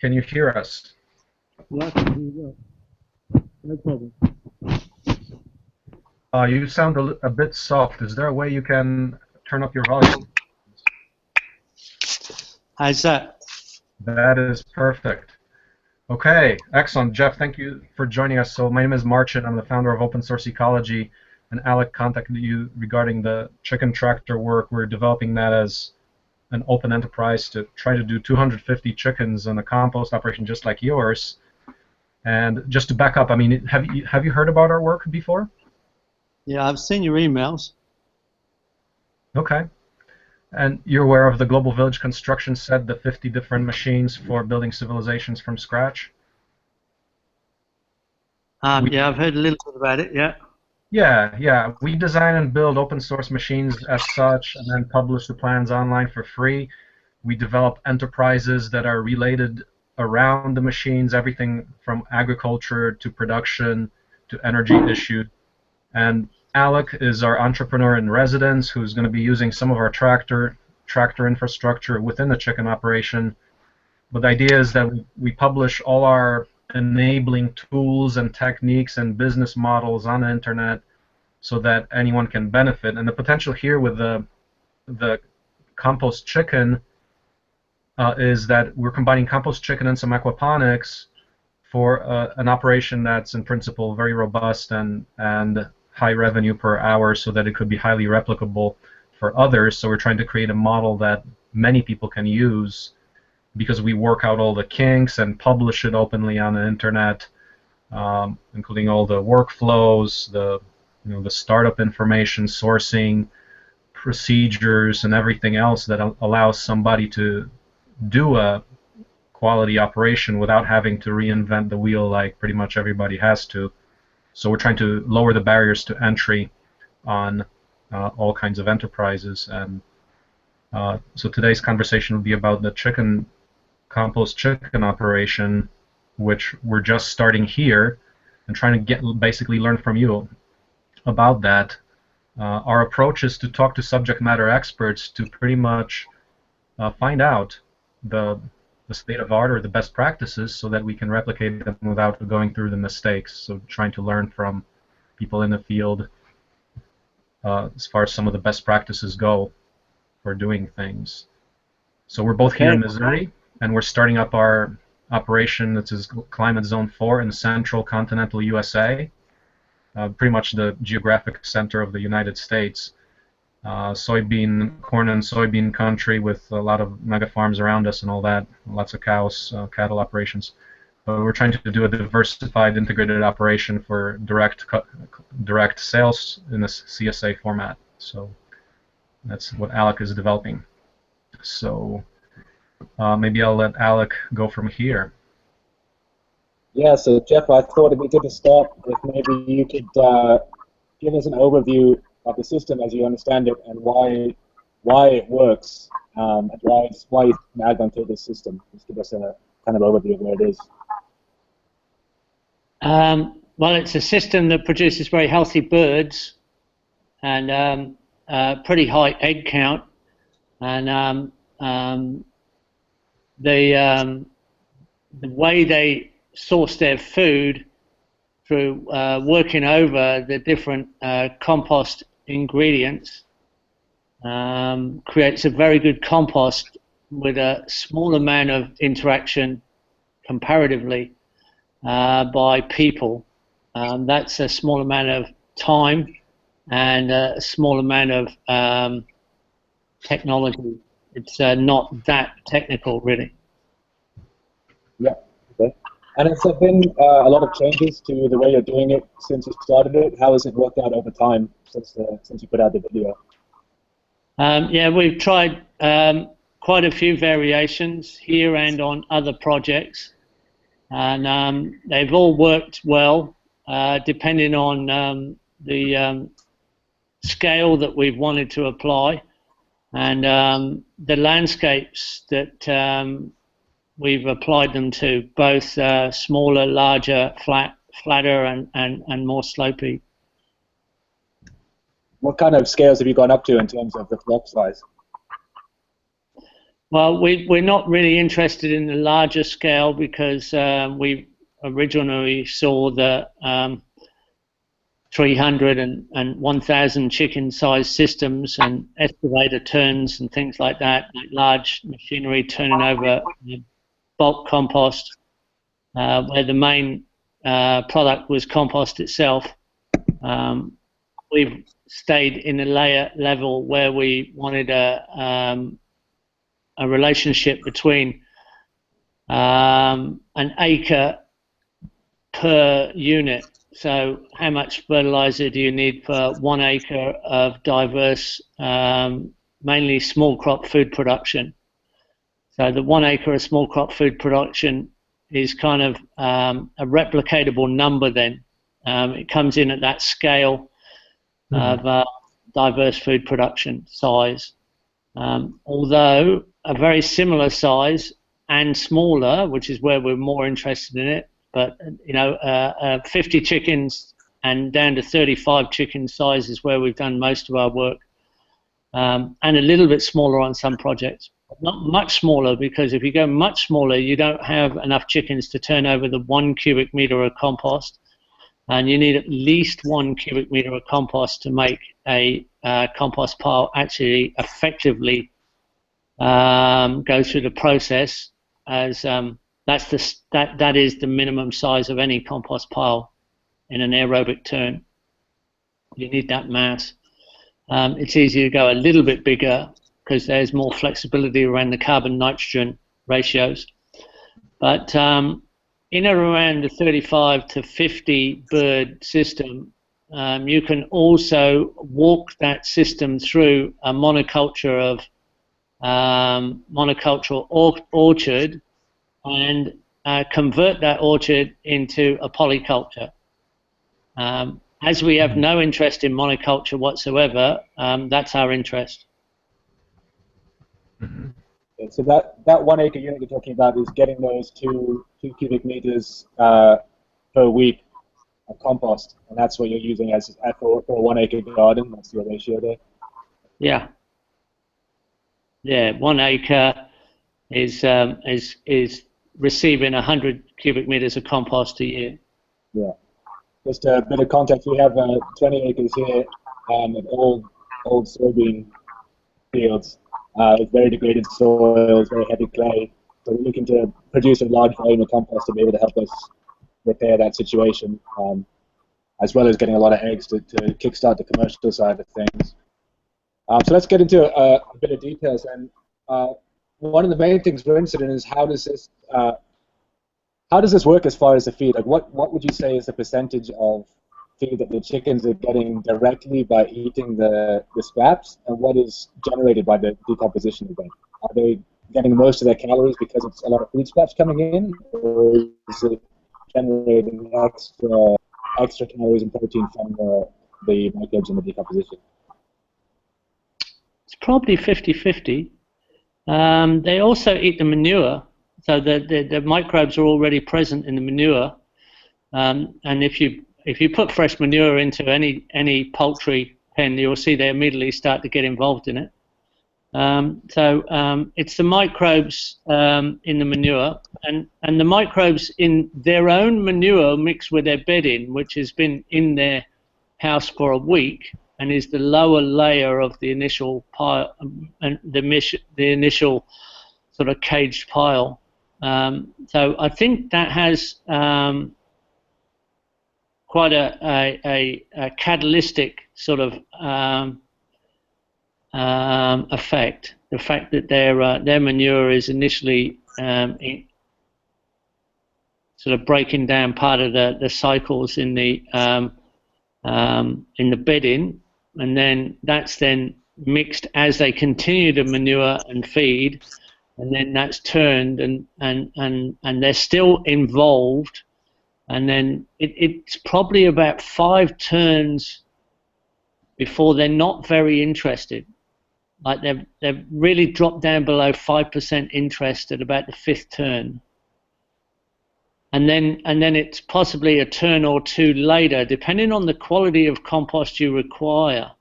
Can you hear us? Yeah, I can hear you well. No problem. You sound a bit soft. Is there a way you can turn up your volume? How's that? That is perfect. Okay, excellent. Jeff, thank you for joining us. So my name is Marcin. I'm the founder of Open Source Ecology, and Alec contacted you regarding the chicken tractor work. We're developing that as an open enterprise to try to do 250 chickens on a compost operation just like yours. And just to back up, I mean, have you heard about our work before? Yeah, I've seen your emails. Okay. And you're aware of the Global Village construction set, the 50 different machines for building civilizations from scratch? Yeah, I've heard a little bit about it, yeah. Yeah. We design and build open source machines as such and then publish the plans online for free. We develop enterprises that are related around the machines, everything from agriculture to production to energy issues. And Alec is our entrepreneur in residence who's going to be using some of our tractor infrastructure within the chicken operation. But the idea is that we publish all our enabling tools and techniques and business models on the internet so that anyone can benefit. And the potential here with the compost chicken is that we're combining compost chicken and some aquaponics for an operation that's in principle very robust and high revenue per hour so that it could be highly replicable for others. So we're trying to create a model that many people can use because we work out all the kinks and publish it openly on the internet, including all the workflows, the startup information, sourcing, procedures, and everything else that allows somebody to do a quality operation without having to reinvent the wheel like pretty much everybody has to. So we're trying to lower the barriers to entry on all kinds of enterprises. And so today's conversation will be about the compost chicken operation, which we're just starting here and trying to basically learn from you about that. Our approach is to talk to subject matter experts to pretty much find out the state of art or the best practices so that we can replicate them without going through the mistakes. So trying to learn from people in the field as far as some of the best practices go for doing things. So we're both here in Missouri, and we're starting up our operation that is Climate Zone 4 in central continental USA, pretty much the geographic center of the United States. Corn and soybean country with a lot of mega farms around us and all that, lots of cows, cattle operations. But we're trying to do a diversified, integrated operation for direct sales in this CSA format. So that's what Alec is developing. So maybe I'll let Alec go from here. Yeah, so Jeff, I thought it'd be good to start if maybe you could give us an overview of the system as you understand it and why it works and why it's an advantageous system. Just give us a kind of overview of where it is. Well, it's a system that produces very healthy birds and pretty high egg count, and the way they source their food through working over the different compost ingredients creates a very good compost with a small amount of interaction comparatively by people. That's a small amount of time and a small amount of technology. It's not that technical, really. Yeah, okay. And has there been a lot of changes to the way you're doing it since you started it? How has it worked out over time since you put out the video? Yeah, we've tried quite a few variations here and on other projects, and they've all worked well, depending on the scale that we've wanted to apply, and the landscapes that we've applied them to, both smaller, larger, flatter, and more slopey. What kind of scales have you gone up to in terms of the flock size? Well, we're not really interested in the larger scale because we originally saw the 300 and 1,000 chicken size systems and excavator turns and things like that, like large machinery turning over bulk compost, where the main product was compost itself. We've stayed in a layer level where we wanted a relationship between an acre per unit. So how much fertilizer do you need per 1 acre of diverse, mainly small crop food production? So the 1 acre of small crop food production is kind of a replicatable number then. It comes in at that scale of diverse food production size. Although a very similar size and smaller, which is where we're more interested in it, but 50 chickens and down to 35 chicken size is where we've done most of our work, and a little bit smaller on some projects. Not much smaller, because if you go much smaller, you don't have enough chickens to turn over the 1 cubic meter of compost, and you need at least 1 cubic meter of compost to make a compost pile actually effectively go through the process, as that is the minimum size of any compost pile in an aerobic turn. You need that mass. It's easier to go a little bit bigger because there's more flexibility around the carbon-nitrogen ratios. But in and around the 35 to 50 bird system, you can also walk that system through a monoculture of monocultural orchard and convert that orchard into a polyculture. As we have no interest in monoculture whatsoever, that's our interest. Okay, so that 1 acre unit you're talking about is getting those two cubic meters per week of compost, and that's what you're using as for a 1 acre garden. That's your ratio there. Yeah. Yeah, 1 acre is receiving 100 cubic meters of compost a year. Yeah. Just a bit of context, we have 20 acres here, old soybean fields. It's very degraded soils, very heavy clay. So we're looking to produce a large volume of compost to be able to help us repair that situation, as well as getting a lot of eggs to kickstart the commercial side of things. So let's get into a bit of details. And one of the main things we're interested in is how does this work as far as the feed? Like, what would you say is the percentage of feed that the chickens are getting directly by eating the scraps, and what is generated by the decomposition of them? Are they getting most of their calories because it's a lot of food scraps coming in, or is it generating extra calories and protein from the microbes in the decomposition? It's probably 50-50. They also eat the manure, so the microbes are already present in the manure. And if you put fresh manure into any poultry pen, you'll see they immediately start to get involved in it. So it's the microbes in the manure, and the microbes in their own manure mixed with their bedding, which has been in their house for a week and is the lower layer of the initial pile, and the initial sort of caged pile. So I think that has quite a catalytic sort of effect. The fact that their manure is initially sort of breaking down part of the cycles in the bedding, and then that's then mixed as they continue to manure and feed, and then that's turned and they're still involved, and then it's probably about 5 turns before they're not very interested. Like they've really dropped down below 5% interest at about the 5th turn. And then it's possibly a turn or two later, depending on the quality of compost you require.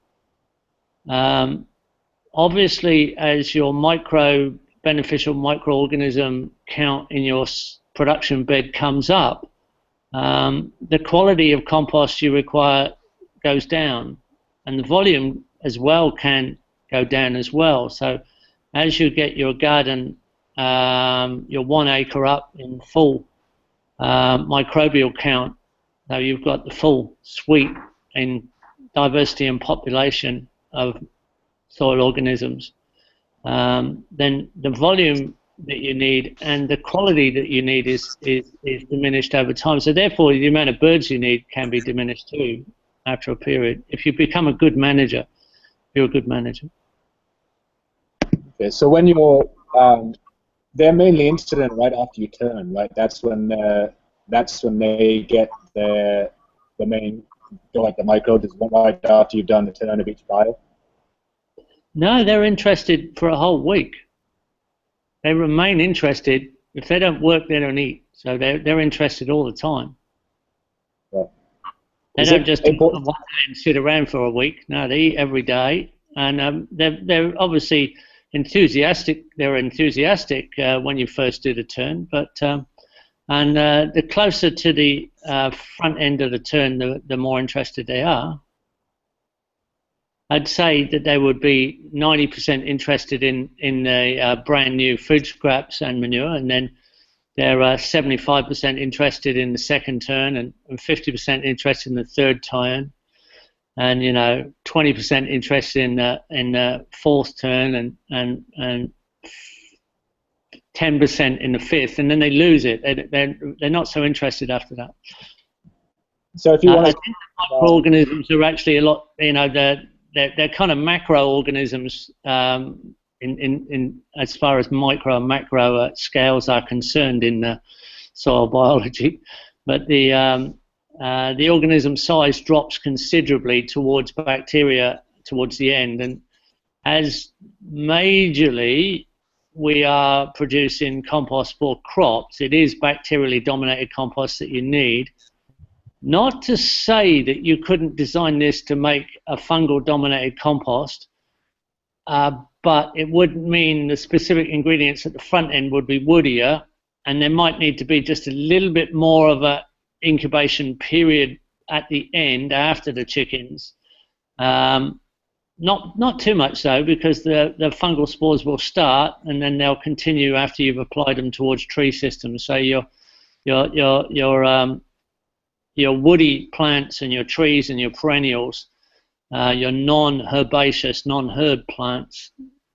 Obviously, as your microbe beneficial microorganism count in your production bed comes up, the quality of compost you require goes down, and the volume as well can go down as well. So as you get your garden, your 1 acre up in full microbial count, so you've got the full suite in diversity and population of soil organisms, then the volume that you need and the quality that you need is diminished over time. So therefore, the amount of birds you need can be diminished too after a period. If you become a good manager, you're a good manager. Okay, so when you're, they're mainly interested in right after you turn, right? That's when they get the main, like the microbes, right after you've done the turn of each pile. No, they're interested for a whole week. They remain interested. If they don't work, they don't eat. So they're interested all the time. Yeah. They don't just eat one day and sit around for a week. No, they eat every day, and they're obviously enthusiastic. They're enthusiastic when you first do the turn, but the closer to the front end of the turn, the more interested they are. I'd say that they would be 90% interested in the brand new food scraps and manure, and then they're 75% interested in the second turn, and 50% interested in the third turn, and 20% interested in the fourth turn, and 10% in the fifth, and then they lose it. They're not so interested after that. So if you want I think the microorganisms are actually a lot. They're kind of macroorganisms in as far as micro and macro scales are concerned in soil biology, but the organism size drops considerably towards bacteria towards the end, and as majorly we are producing compost for crops, it is bacterially dominated compost that you need. Not to say that you couldn't design this to make a fungal dominated compost, but it would mean the specific ingredients at the front end would be woodier, and there might need to be just a little bit more of a incubation period at the end after the chickens. Not too much though, because the fungal spores will start and then they'll continue after you've applied them towards tree systems. So your woody plants and your trees and your perennials, your non-herbaceous, non-herb plants,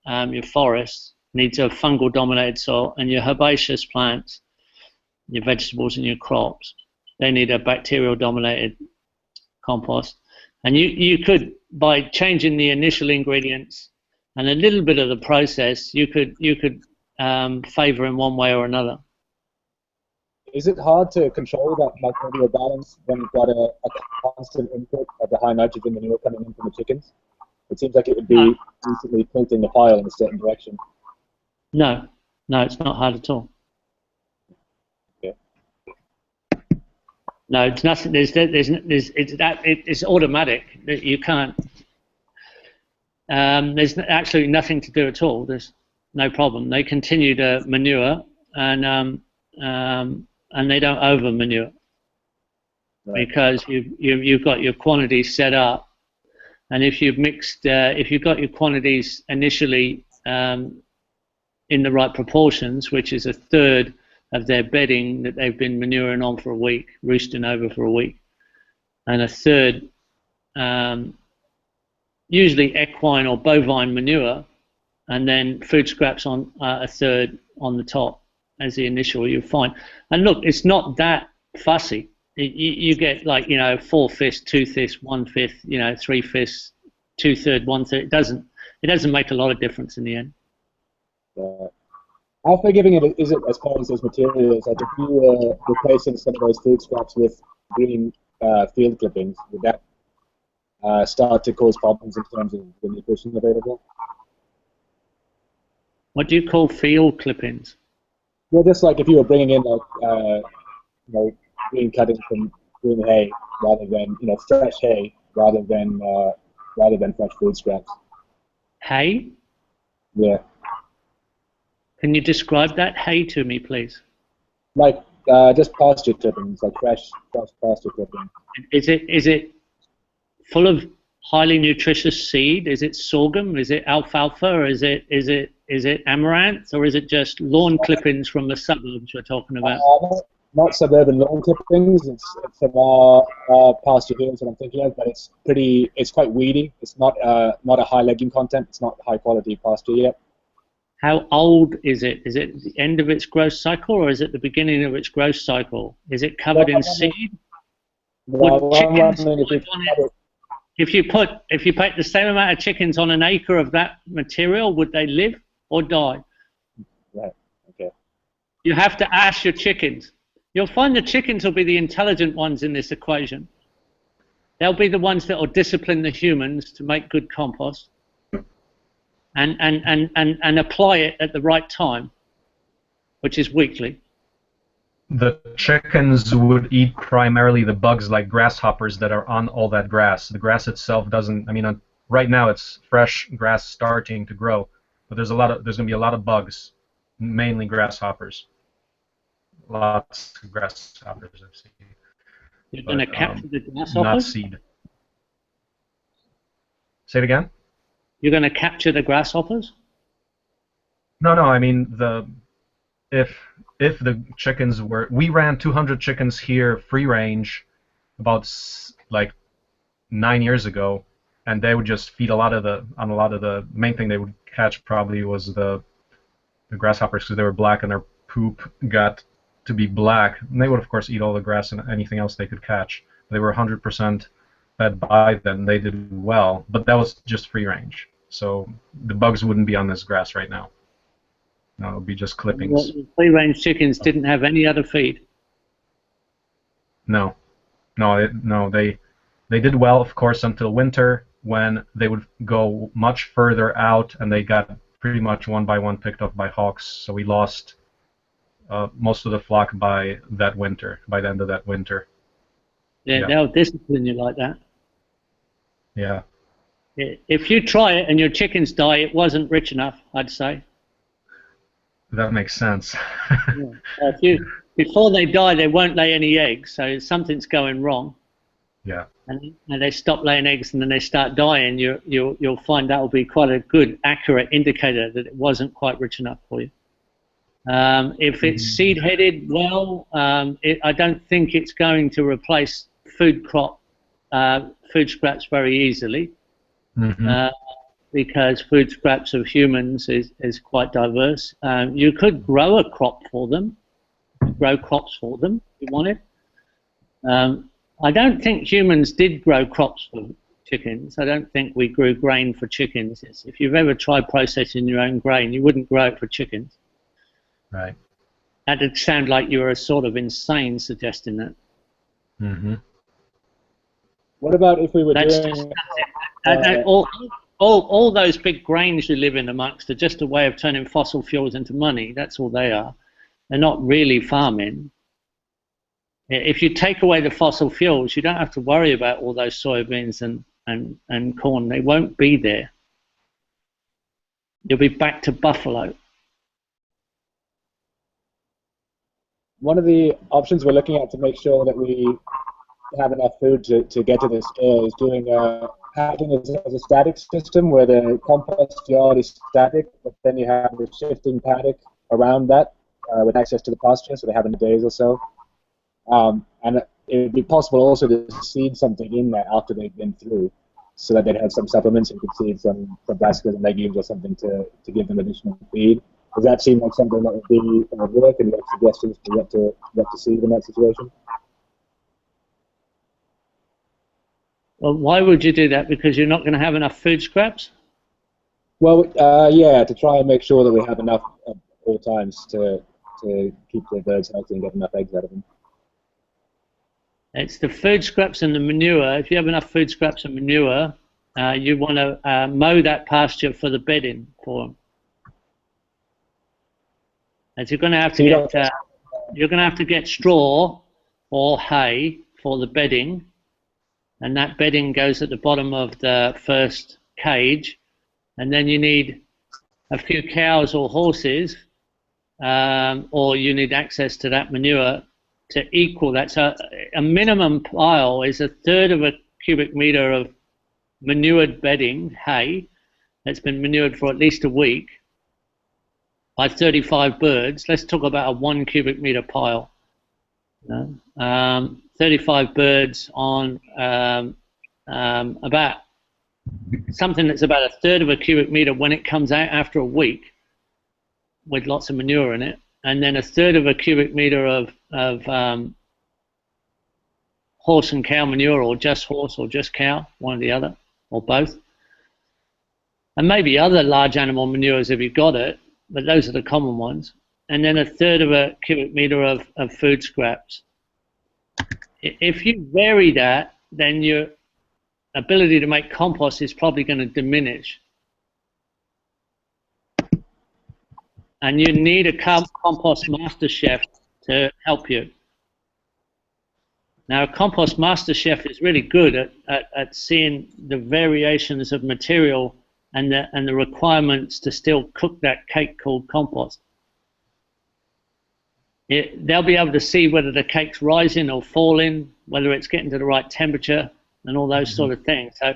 your forests needs a fungal dominated soil, and your herbaceous plants, your vegetables and your crops, they need a bacterial dominated compost. And you could, by changing the initial ingredients and a little bit of the process, you could favor in one way or another. Is it hard to control that microbial balance when you've got a constant input of the high nitrogen manure coming in from the chickens? It seems like it would be recently tilting the pile in a certain direction. No, it's not hard at all. Okay. No, it's nothing. It's automatic. You can't. There's absolutely nothing to do at all. There's no problem. They continue to manure, and they don't over manure, right, because you've got your quantities set up, and if you've mixed, if you've got your quantities initially in the right proportions, which is a third of their bedding that they've been manuring on for a week, roosting over for a week, and a third, usually equine or bovine manure, and then food scraps on a third on the top as the initial, you'll find. And look, it's not that fussy. You get like 4/5, 2/5, 1/5, 3/5, 2/3, 1/3. It doesn't make a lot of difference in the end. How forgiving is it as far as those materials? Like if you were replacing some of those food scraps with green field clippings, would that start to cause problems in terms of the nutrition available? What do you call field clippings? Well, just like if you were bringing in like green cuttings from green hay rather than fresh hay rather than fresh food scraps. Hay? Yeah. Can you describe that hay to me, please? Like just pasture clippings, like fresh pasture clippings. Is it full of highly nutritious seed? Is it sorghum? Is it alfalfa? Or is it amaranth? Or is it just lawn clippings from the suburbs we're talking about? Not suburban lawn clippings. It's from our pasture hills that I'm thinking of, but it's quite weedy. It's not a high legume content. It's not high quality pasture yet. How old is it? Is it the end of its growth cycle, or is it the beginning of its growth cycle? Is it covered in seed? Would chickens live on it? If you put the same amount of chickens on an acre of that material, would they live or die? Right. Okay. You have to ask your chickens. You'll find the chickens will be the intelligent ones in this equation. They'll be the ones that will discipline the humans to make good compost and apply it at the right time, which is weekly. The chickens would eat primarily the bugs like grasshoppers that are on all that grass. The grass itself doesn't, I mean, right now it's fresh grass starting to grow, but there's going to be a lot of bugs, mainly grasshoppers. Lots of grasshoppers I've seen. You're going to capture the grasshoppers? Not seed. Say it again? You're going to capture the grasshoppers? No, I mean if the chickens were, we ran 200 chickens here free range about like 9 years ago, and they would just feed a lot of the main thing they would catch probably was the grasshoppers, because they were black and their poop got to be black, and they would of course eat all the grass and anything else they could catch. They were 100% fed by them. They did well, but that was just free range, so the bugs wouldn't be on this grass right now. No, it would be just clippings. Free range chickens didn't have any other feed. No, they did well, of course, until winter, when they would go much further out and they got pretty much one by one picked off by hawks. So we lost most of the flock by that winter, by the end of that winter. Yeah, they'll discipline you like that. Yeah. If you try it and your chickens die, it wasn't rich enough, I'd say. That makes sense. Yeah. Before they die, they won't lay any eggs, so something's going wrong. Yeah. And they stop laying eggs and then they start dying. You'll find that will be quite a good, accurate indicator that it wasn't quite rich enough for you. If it's seed-headed, well, I don't think it's going to replace food scraps very easily, because food scraps of humans is quite diverse. You could grow a crop for them, grow crops for them if you wanted. I don't think humans did grow crops for chickens. I don't think we grew grain for chickens. If you've ever tried processing your own grain, you wouldn't grow it for chickens. Right. That'd sound like you were sort of insane suggesting that. What about if we were doing... all those big grains you live in amongst are just a way of turning fossil fuels into money. That's all they are. They're not really farming. If you take away the fossil fuels, you don't have to worry about all those soybeans and corn. They won't be there. You'll be back to buffalo. One of the options we're looking at to make sure that we have enough food to get to the store is doing packing as a static system, where the compost yard is static, but then you have the shifting paddock around that with access to the pasture, so they have in days or so. And it would be possible also to seed something in there after they've been through, so that they'd have some supplements. You could seed some brassicas and legumes or something to give them additional feed. Does that seem like something that would be work, and you have suggestions for what to seed in that situation? Well, why would you do that? Because you're not going to have enough food scraps? Well, yeah, to try and make sure that we have enough at all times to keep the birds healthy and get enough eggs out of them. It's the food scraps and the manure. If you have enough food scraps and manure, you want to mow that pasture for the bedding for them. And you're going to have to get straw or hay for the bedding, and that bedding goes at the bottom of the first cage, and then you need a few cows or horses or you need access to that manure to equal that. So a minimum pile is 1/3 of a cubic meter of manured bedding, hay, that's been manured for at least a week by 35 birds. Let's talk about a 1 cubic meter pile. 35 birds on about something that's about 1/3 of a cubic meter when it comes out after a week with lots of manure in it, and then 1/3 of a cubic meter of horse and cow manure, or just horse or just cow, one or the other, or both. And maybe other large animal manures if you've got it, but those are the common ones. And then 1/3 of a cubic meter of food scraps. If you vary that, then your ability to make compost is probably going to diminish. And you need a compost master chef to help you. Now, a compost master chef is really good at seeing the variations of material and the requirements to still cook that cake called compost. They'll be able to see whether the cake's rising or falling, whether it's getting to the right temperature, and all those sort of things. So,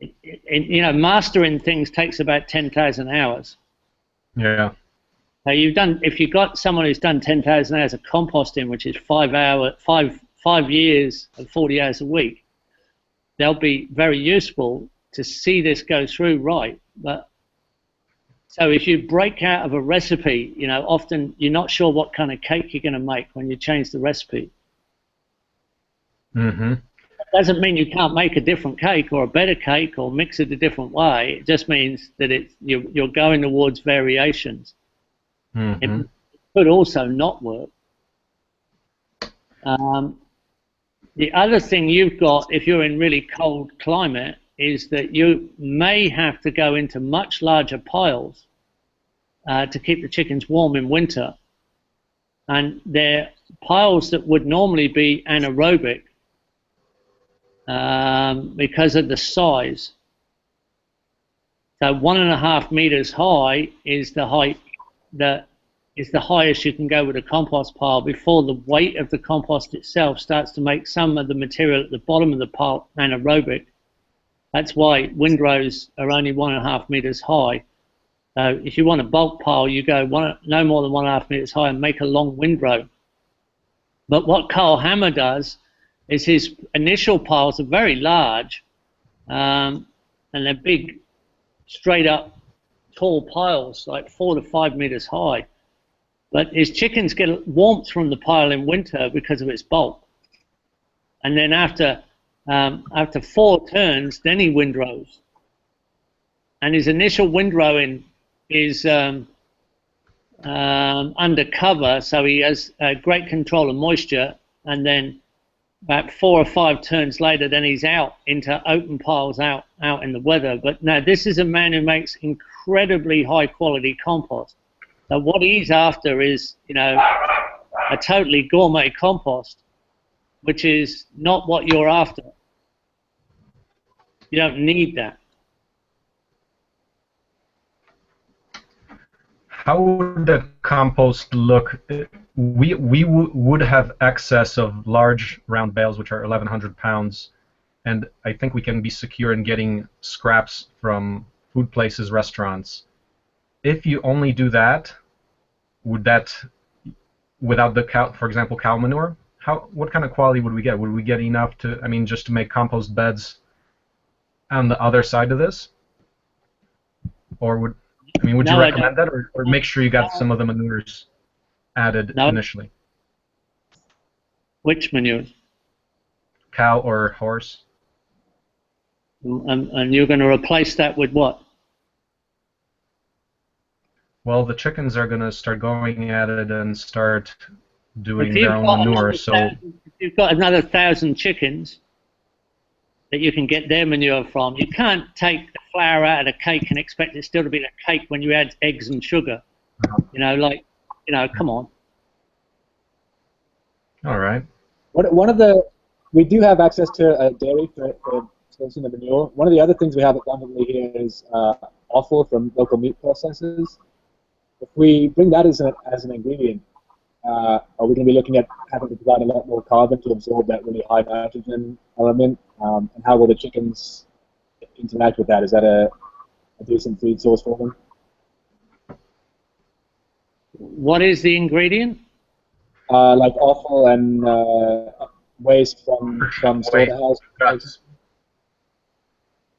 you know, mastering things takes about 10,000 hours. Yeah. So if you've got someone who's done 10,000 hours of composting, which is 5 years and 40 hours a week, they'll be very useful to see this go through right. But so if you break out of a recipe, you know, often you're not sure what kind of cake you're going to make when you change the recipe. Mm-hmm. That doesn't mean you can't make a different cake or a better cake or mix it a different way. It just means that you're going towards variations. Mm-hmm. It could also not work. The other thing you've got, if you're in really cold climate, is that you may have to go into much larger piles to keep the chickens warm in winter. And they're piles that would normally be anaerobic because of the size. So 1.5 meters high is the height that is the highest you can go with a compost pile before the weight of the compost itself starts to make some of the material at the bottom of the pile anaerobic. That's why windrows are only 1.5 meters high. So if you want a bulk pile, you go no more than 1.5 meters high and make a long windrow. But what Carl Hammer does is his initial piles are very large, and they're big, straight up, tall piles, like 4 to 5 meters high. But his chickens get warmth from the pile in winter because of its bulk. And then after 4 turns, then he windrows. And his initial windrowing is undercover, so he has great control of moisture. And then about 4 or 5 turns later, then he's out into open piles out in the weather. But now this is a man who makes incredibly high quality compost. So what he's after is, you know, a totally gourmet compost, which is not what you're after. You don't need that. How would the compost look? We would have excess of large round bales, which are 1,100 pounds, and I think we can be secure in getting scraps from food places, restaurants. If you only do that, would that, without the cow, for example, cow manure, what kind of quality would we get? Would we get enough to, I mean, just to make compost beds on the other side of this? Or would you recommend that, or make sure you got some of the manures added initially? Which manures? Cow or horse. And you're going to replace that with what? Well, the chickens are going to start going at it and start doing their own manure. So if you've got another 1,000 chickens that you can get their manure from, you can't take the flour out of the cake and expect it still to be a cake when you add eggs and sugar. You know, come on. All right. We do have access to a dairy for sourcing the manure. One of the other things we have abundantly here is offal from local meat processors. if we bring that as an ingredient, are we going to be looking at having to provide a lot more carbon to absorb that really high nitrogen element? And how will the chickens interact with that? Is that a decent feed source for them? What is the ingredient? Like offal and waste from slaughterhouse.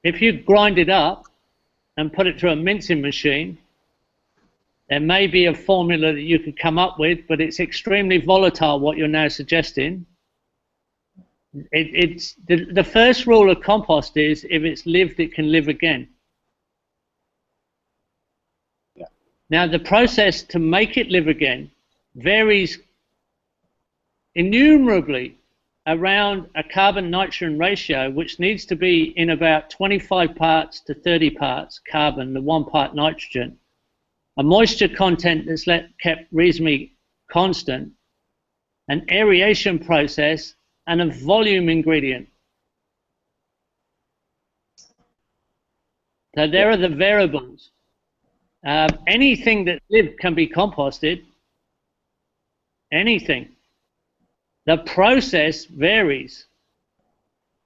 If you grind it up and put it through a mincing machine, there may be a formula that you could come up with, but it's extremely volatile, what you're now suggesting. It's the first rule of compost is if it's lived, it can live again. Yeah. Now, the process to make it live again varies innumerably around a carbon-nitrogen ratio, which needs to be in about 25 parts to 30 parts carbon to 1 part nitrogen, a moisture content that's kept reasonably constant, an aeration process, and a volume ingredient. So there are the variables. Anything that lives can be composted. Anything. The process varies.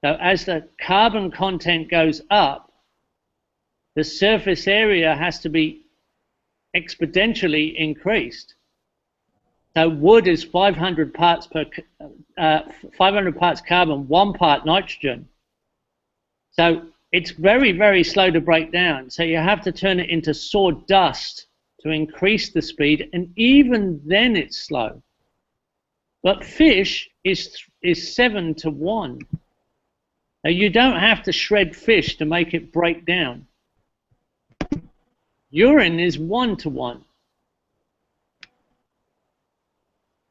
So as the carbon content goes up, the surface area has to be exponentially increased. So wood is 500 parts 500 parts carbon, 1 part nitrogen. So it's very, very slow to break down. So you have to turn it into sawdust to increase the speed, and even then it's slow. But fish is 7 to 1. Now you don't have to shred fish to make it break down. Urine is 1 to 1.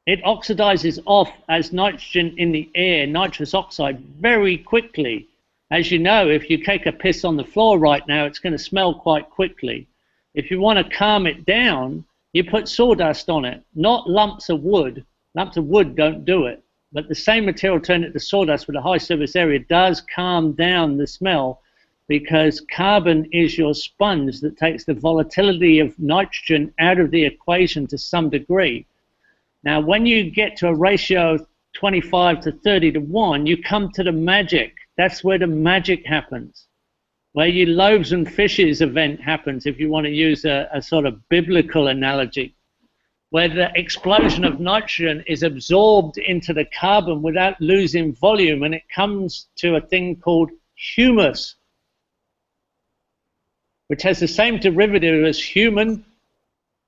It oxidizes off as nitrogen in the air, nitrous oxide, very quickly. As you know, if you take a piss on the floor right now, it's going to smell quite quickly. If you want to calm it down, you put sawdust on it, not lumps of wood. Lumps of wood don't do it. But the same material turned into sawdust with a high surface area does calm down the smell, because carbon is your sponge that takes the volatility of nitrogen out of the equation to some degree. Now, when you get to a ratio of 25 to 30 to 1, you come to the magic. That's where the magic happens, where your loaves and fishes event happens, if you want to use a sort of biblical analogy, where the explosion of nitrogen is absorbed into the carbon without losing volume, and it comes to a thing called humus, which has the same derivative as human,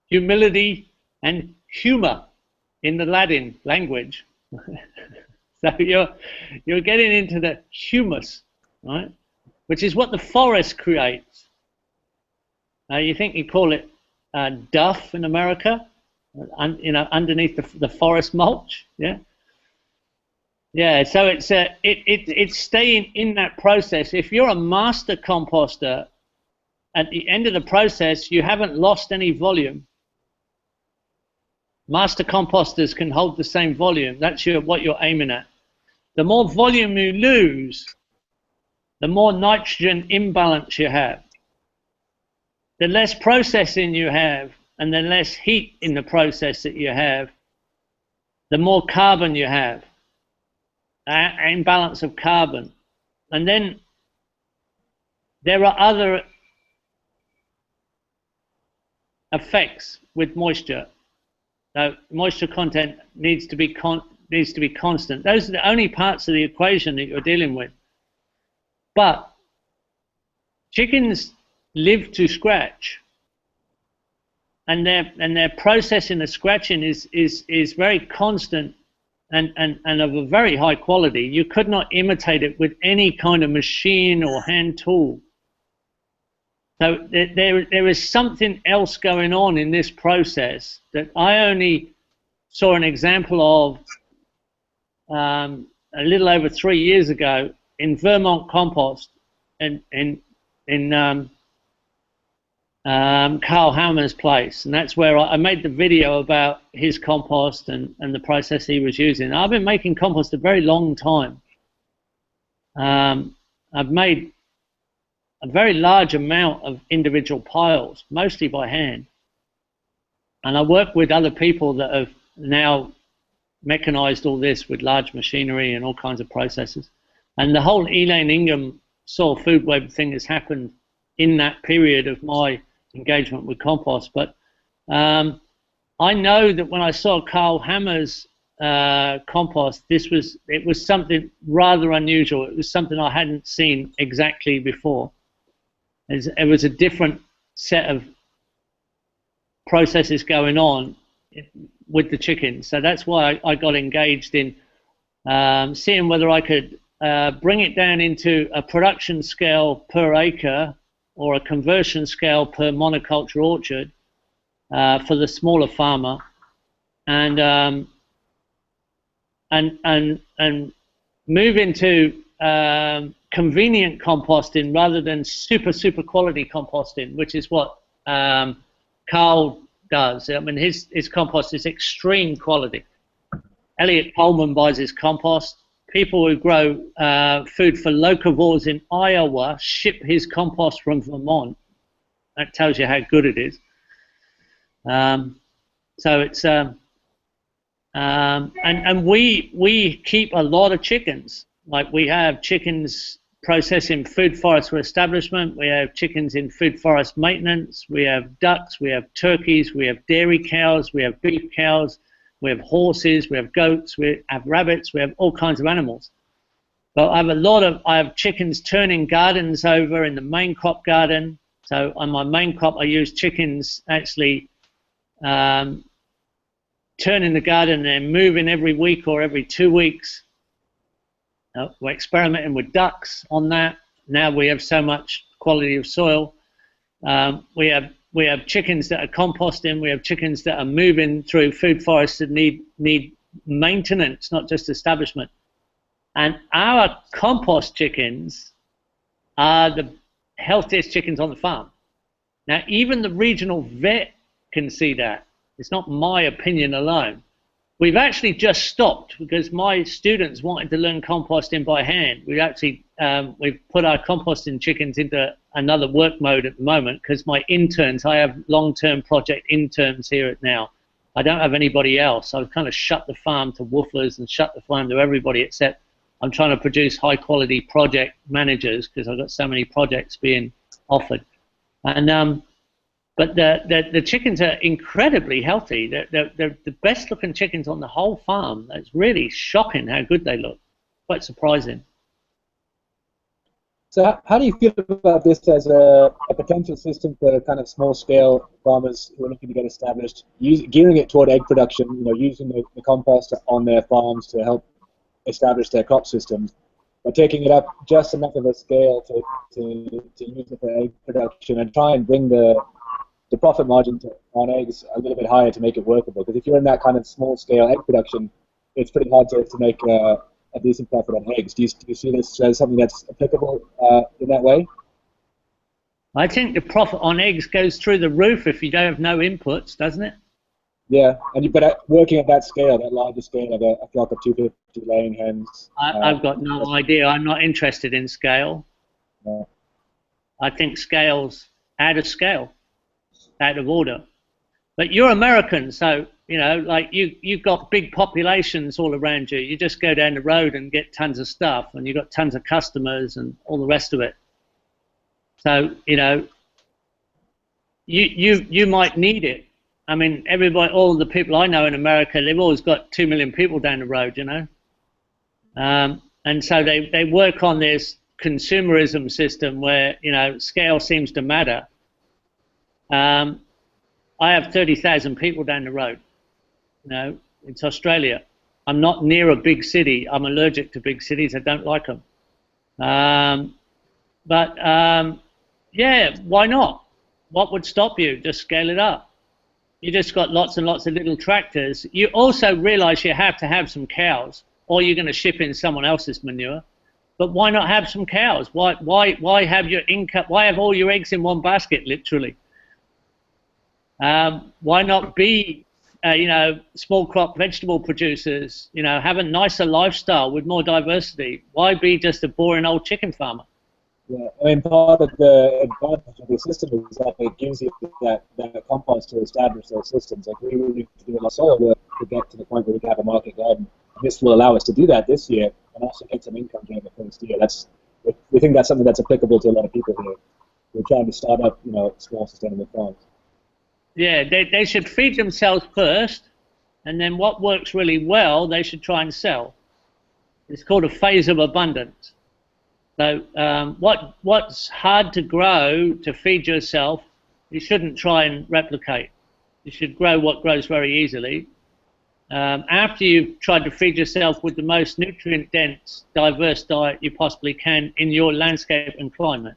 humility, and humor in the Latin language. So you're getting into the humus, right? Which is what the forest creates. You think you call it duff in America, underneath the forest mulch, yeah. Yeah, so it's staying in that process. If you're a master composter, at the end of the process, you haven't lost any volume. Master composters can hold the same volume. That's what you're aiming at. The more volume you lose, the more nitrogen imbalance you have. The less processing you have, and the less heat in the process that you have, the more carbon you have. Imbalance of carbon. And then there are other effects with moisture. So moisture content needs to be constant. Those are the only parts of the equation that you're dealing with. But chickens live to scratch, and their processing of scratching is very constant and of a very high quality. You could not imitate it with any kind of machine or hand tool. So there is something else going on in this process that I only saw an example of a little over 3 years ago in Vermont Compost, in Carl Hammer's place, and that's where I made the video about his compost and the process he was using. I've been making compost a very long time. I've made a very large amount of individual piles, mostly by hand. And I work with other people that have now mechanized all this with large machinery and all kinds of processes. And the whole Elaine Ingham soil food web thing has happened in that period of my engagement with compost. But I know that when I saw Carl Hammer's compost, it was something rather unusual. It was something I hadn't seen exactly before. It was a different set of processes going on with the chickens. So that's why I got engaged in seeing whether I could bring it down into a production scale per acre or a conversion scale per monoculture orchard for the smaller farmer, and move into convenient composting rather than super quality composting, which is what Carl does. I mean, his compost is extreme quality. Elliot Coleman buys his compost. People who grow food for locavores in Iowa ship his compost from Vermont. That tells you how good it is. So it's and we keep a lot of chickens. Like, we have chickens processing food forest for establishment. We have chickens in food forest maintenance. We have ducks. We have turkeys. We have dairy cows. We have beef cows. We have horses. We have goats. We have rabbits. We have all kinds of animals. But I have chickens turning gardens over in the main crop garden. So on my main crop, I use chickens actually turning the garden and moving every week or every 2 weeks. We're experimenting with ducks on that. Now we have so much quality of soil. We have chickens that are composting. We have chickens that are moving through food forests that need maintenance, not just establishment. And our compost chickens are the healthiest chickens on the farm. Now, even the regional vet can see that. It's not my opinion alone. We've actually just stopped because my students wanted to learn composting by hand. We've put our composting chickens into another work mode at the moment because my interns, I have long-term project interns here now. I don't have anybody else. I've kind of shut the farm to woofers and shut the farm to everybody, except I'm trying to produce high-quality project managers because I've got so many projects being offered. And but the chickens are incredibly healthy. They're the best-looking chickens on the whole farm. It's really shocking how good they look. Quite surprising. So how do you feel about this as a potential system for kind of small-scale farmers who are looking to get established, gearing it toward egg production, using the compost on their farms to help establish their crop systems, but taking it up just enough of a scale to use it for egg production and try and bring the profit margin on eggs a little bit higher to make it workable? Because if you're in that kind of small-scale egg production, it's pretty hard to make a decent profit on eggs. Do you see this as something that's applicable in that way? I think the profit on eggs goes through the roof if you don't have no inputs, doesn't it? Yeah, but working at that scale, that larger scale of a flock of 250 laying hens. I've got no idea. I'm not interested in scale. No. I think scale's out of scale, out of order. But you're American, so like you've got big populations all around you. You just go down the road and get tons of stuff, and you've got tons of customers and all the rest of it. So you might need it. I mean, everybody, all the people I know in America, they've always got 2 million people down the road, and so they work on this consumerism system where scale seems to matter. I have 30,000 people down the road. It's Australia. I'm not near a big city. I'm allergic to big cities. I don't like them. Yeah, why not? What would stop you? Just scale it up. You just got lots and lots of little tractors. You also realize you have to have some cows, or you're going to ship in someone else's manure. But why not have some cows? Why have your income? Why have all your eggs in one basket, literally? Why not be, small crop vegetable producers? Have a nicer lifestyle with more diversity. Why be just a boring old chicken farmer? Yeah, I mean, part of the advantage of the system is that it gives you that compost to establish those systems. Like we really need to do a lot of soil work to get to the point where we can have a market garden. And this will allow us to do that this year and also get some income during the first year. We think that's something that's applicable to a lot of people here. We're trying to start up, small sustainable farms. Yeah, they should feed themselves first, and then what works really well, they should try and sell. It's called a phase of abundance. So what's hard to grow to feed yourself, you shouldn't try and replicate. You should grow what grows very easily. After you've tried to feed yourself with the most nutrient-dense, diverse diet you possibly can in your landscape and climate.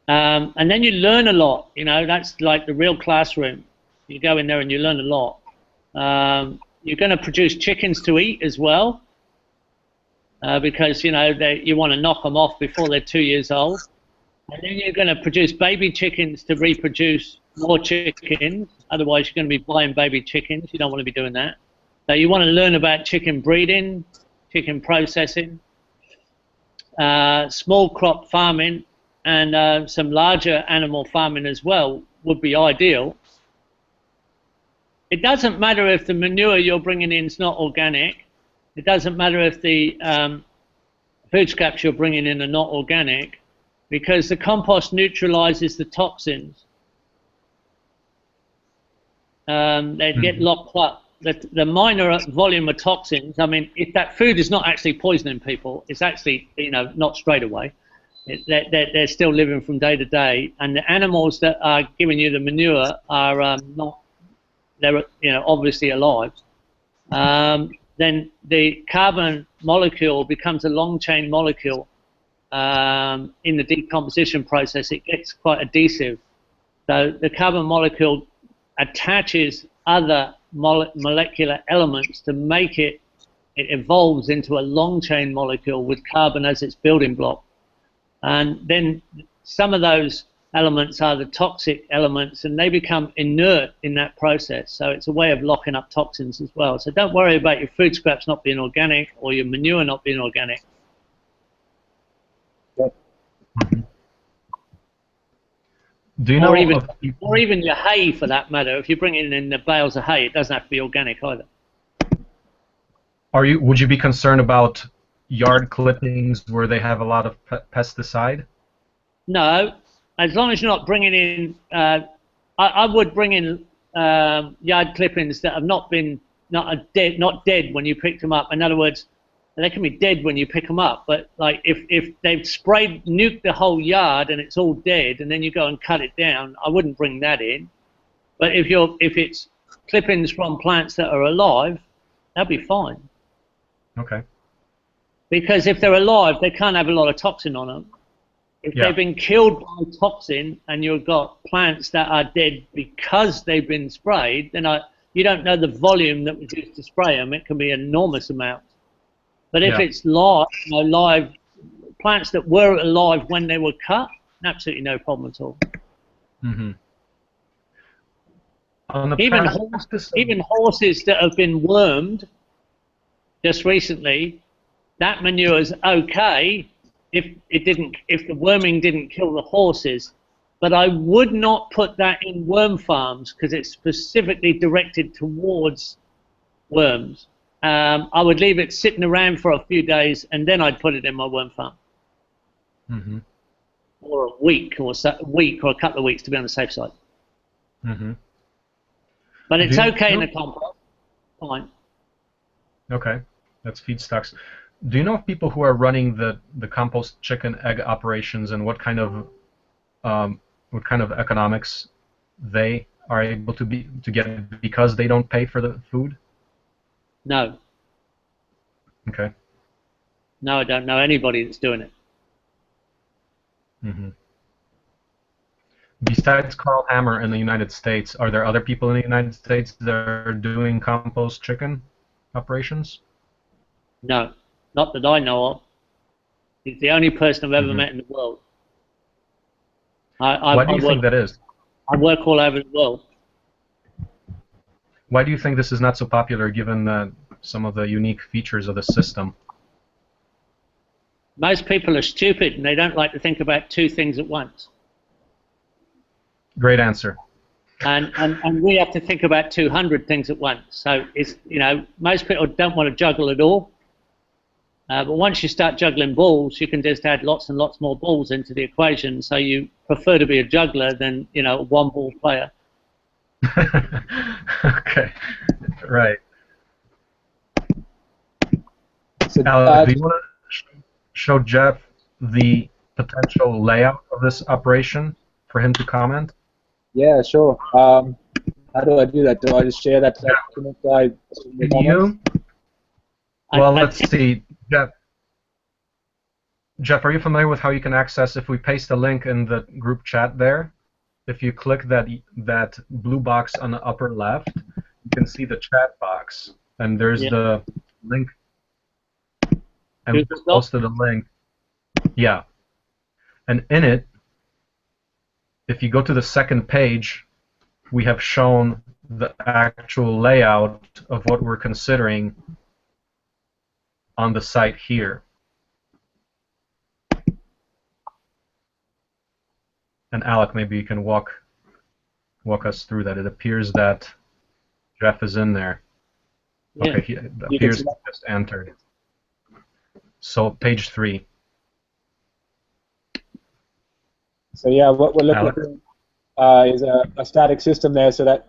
And then you learn a lot, that's like the real classroom. You go in there and you learn a lot. You're going to produce chickens to eat as well, because, you want to knock them off before they're 2 years old. And then you're going to produce baby chickens to reproduce more chickens. Otherwise, you're going to be buying baby chickens. You don't want to be doing that. So you want to learn about chicken breeding, chicken processing, small crop farming, and some larger animal farming as well would be ideal. It doesn't matter if the manure you're bringing in is not organic. It doesn't matter if the food scraps you're bringing in are not organic, because the compost neutralizes the toxins. They get locked up. The minor volume of toxins, I mean, if that food is not actually poisoning people, it's actually, not straight away. They're still living from day to day, and the animals that are giving you the manure are not, they're obviously alive. Then the carbon molecule becomes a long chain molecule. In the decomposition process, it gets quite adhesive. So the carbon molecule attaches other molecular elements to make it evolves into a long chain molecule with carbon as its building block. And then some of those elements are the toxic elements, and they become inert in that process. So it's a way of locking up toxins as well. So don't worry about your food scraps not being organic or your manure not being organic. Do you know or even your hay, for that matter? If you're bringing in the bales of hay, it doesn't have to be organic either. Would you be concerned about yard clippings where they have a lot of pesticide? No, as long as you're not bringing in. I would bring in yard clippings that have not dead when you picked them up. In other words, they can be dead when you pick them up, but like if they've nuked the whole yard and it's all dead, and then you go and cut it down, I wouldn't bring that in. But if it's clippings from plants that are alive, that'd be fine. Okay. Because if they're alive, they can't have a lot of toxin on them. If they've been killed by toxin and you've got plants that are dead because they've been sprayed, then you don't know the volume that was used to spray them. It can be an enormous amount. But if it's live plants that were alive when they were cut, absolutely no problem at all. Mm-hmm. Even horses that have been wormed just recently, that manure is okay if the worming didn't kill the horses. But I would not put that in worm farms because it's specifically directed towards worms. I would leave it sitting around for a few days, and then I'd put it in my worm farm. Mm-hmm. Or a week or a couple of weeks to be on the safe side. Mm-hmm. But it's okay in the compost. Fine. Okay, that's feedstocks. Do you know of people who are running the compost chicken egg operations, and what kind of economics they are able to get because they don't pay for the food? No. Okay. No, I don't know anybody that's doing it. Mm-hmm. Besides Carl Hammer in the United States, are there other people in the United States that are doing compost chicken operations? No, not that I know of. He's the only person I've ever met in the world. Why do you think that is? I work all over the world. Why do you think this is not so popular, given some of the unique features of the system? Most people are stupid and they don't like to think about two things at once. Great answer. And we have to think about 200 things at once. So it's, most people don't want to juggle it all. But once you start juggling balls, you can just add lots and lots more balls into the equation. So you prefer to be a juggler than, a one-ball player. Okay, right. So, Alex, do you want to show Jeff the potential layout of this operation for him to comment? yeah, sure. How do I do that? Do I just share that document by the Can comments? you? Well, let's see. Jeff, are you familiar with how you can access, if we paste a link in the group chat there, if you click that blue box on the upper left, you can see the chat box, and there's the link, and we just posted a link. Yeah. And in it, if you go to the second page, we have shown the actual layout of what we're considering on the site here. And Alec, maybe you can walk us through that. It appears that Jeff is in there. Yeah. Okay, it appears he just entered. So page 3. So yeah, what we're looking at is a static system there, so that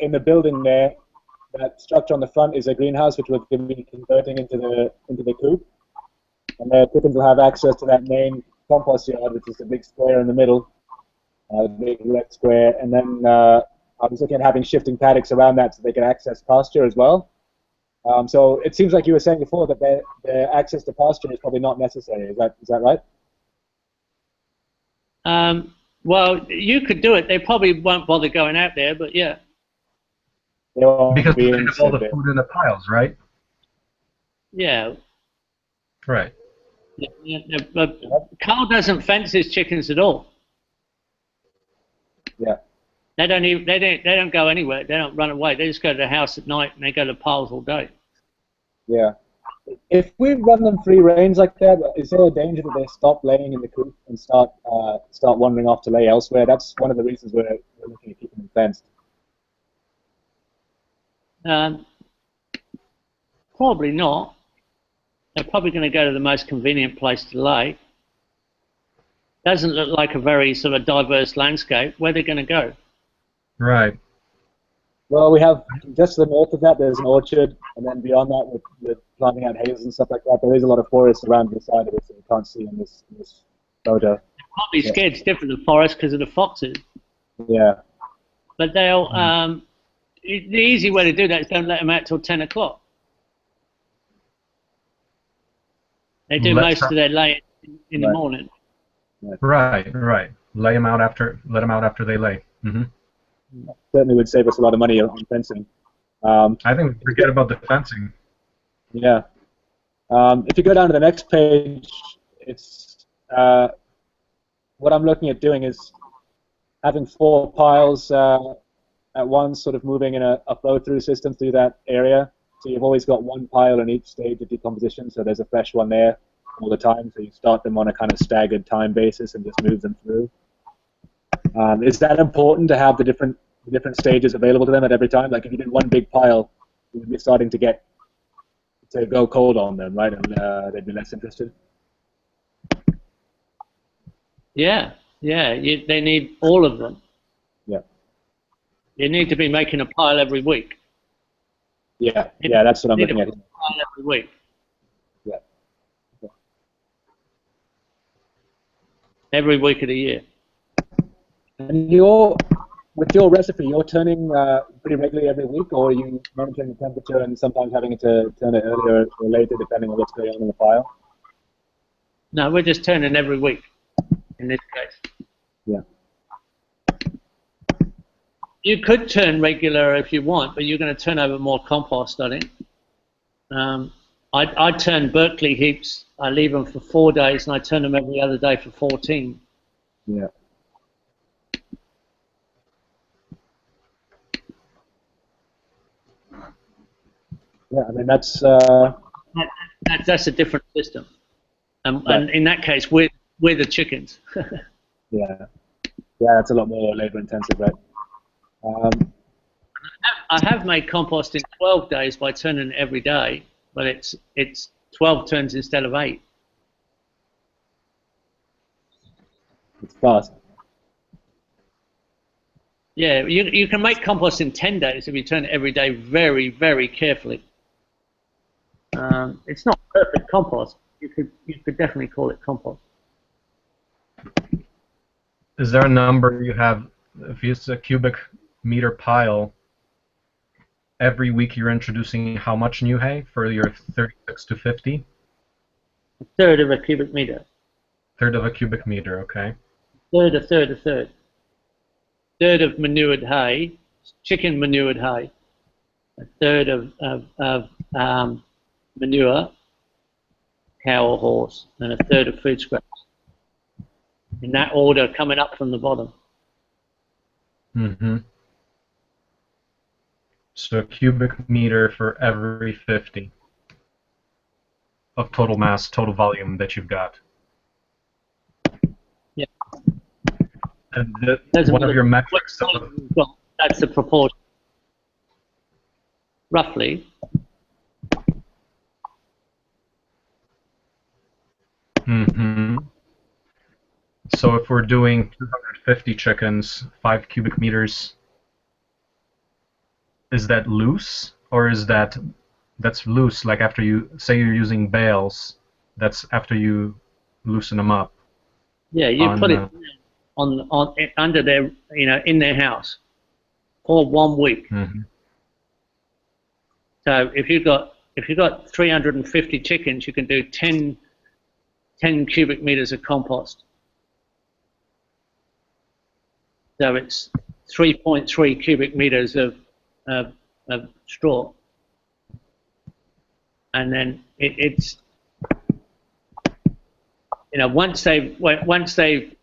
in the building there, that structure on the front is a greenhouse, which we're going to be converting into the coop. And the chickens will have access to that main compost yard, which is the big square in the middle, the big red square. And then I was looking at having shifting paddocks around that so they can access pasture as well. So it seems like you were saying before that their access to pasture is probably not necessary. Is that right? Well, you could do it. They probably won't bother going out there, but yeah. Because they have all the food in the piles, right? Yeah. Right. Yeah, but Carl doesn't fence his chickens at all. Yeah. They don't go anywhere. They don't run away. They just go to the house at night and they go to piles all day. Yeah. If we run them free range like that, is there a danger that they stop laying in the coop and start wandering off to lay elsewhere? That's one of the reasons we're looking at keeping them fenced. Probably not. They're probably going to go to the most convenient place to lay. Doesn't look like a very sort of diverse landscape. Where are they going to go? Right. Well, we have just to the north of that, there's an orchard, and then beyond that, we're planting out hazels and stuff like that. There is a lot of forest around the side of it that you can't see in this photo. They're probably scared stiff of the forest because of the foxes. Yeah. But they'll. The easy way to do that is don't let them out till 10 o'clock. They do most of their laying in the morning. Right. Let them out after they lay. Mm-hmm. Certainly would save us a lot of money on fencing. I think we forget about the fencing. Yeah. If you go down to the next page, it's what I'm looking at doing is having 4 piles at once, sort of moving in a flow-through system through that area. So you've always got 1 pile in each stage of decomposition, so there's a fresh one there all the time. So you start them on a kind of staggered time basis and just move them through. Is that important to have the different stages available to them at every time? Like if you did 1 big pile, you would be starting to go cold on them, right? And they'd be less interested. Yeah. They need all of them. Yeah. You need to be making a pile every week. Yeah, that's what I'm looking at. Pile every week. Yeah. Okay. Every week of the year. And with your recipe, you're turning pretty regularly every week, or are you monitoring the temperature and sometimes having to turn it earlier or later depending on what's going on in the pile? No, we're just turning every week in this case. Yeah. You could turn regular if you want, but you're going to turn over more compost, I think. I turn Berkeley heaps. I leave them for 4 days, and I turn them every other day for 14. Yeah. Yeah, I mean that's a different system. And in that case, we're the chickens. Yeah, yeah, that's a lot more labor intensive, right? I have made compost in 12 days by turning it every day, but it's 12 turns instead of 8. It's fast. Yeah, you can make compost in 10 days if you turn it every day very, very carefully. It's not perfect compost. You could definitely call it compost. Is there a number you have? If it's a cubic meter pile, every week you're introducing how much new hay for your 36 to 50? A third of a cubic meter. Third of a cubic meter, okay. A third. Third of manured hay, chicken manured hay. A third of manure, cow or horse, and a third of food scraps. In that order, coming up from the bottom. Mm-hmm. So a cubic meter for every 50 of total mass, total volume that you've got. Yeah. And one of your metrics. Well, that's the proportion, roughly. Mm-hmm. So if we're doing 250 chickens, 5 cubic meters, is that loose, or is that's loose? Like after you say you're using bales, that's after you loosen them up. Yeah, you put it on under their in their house for 1 week. Mm-hmm. So if you've got 350 chickens, you can do 10 cubic meters of compost. So it's 3.3 cubic meters of straw, and then it's once they've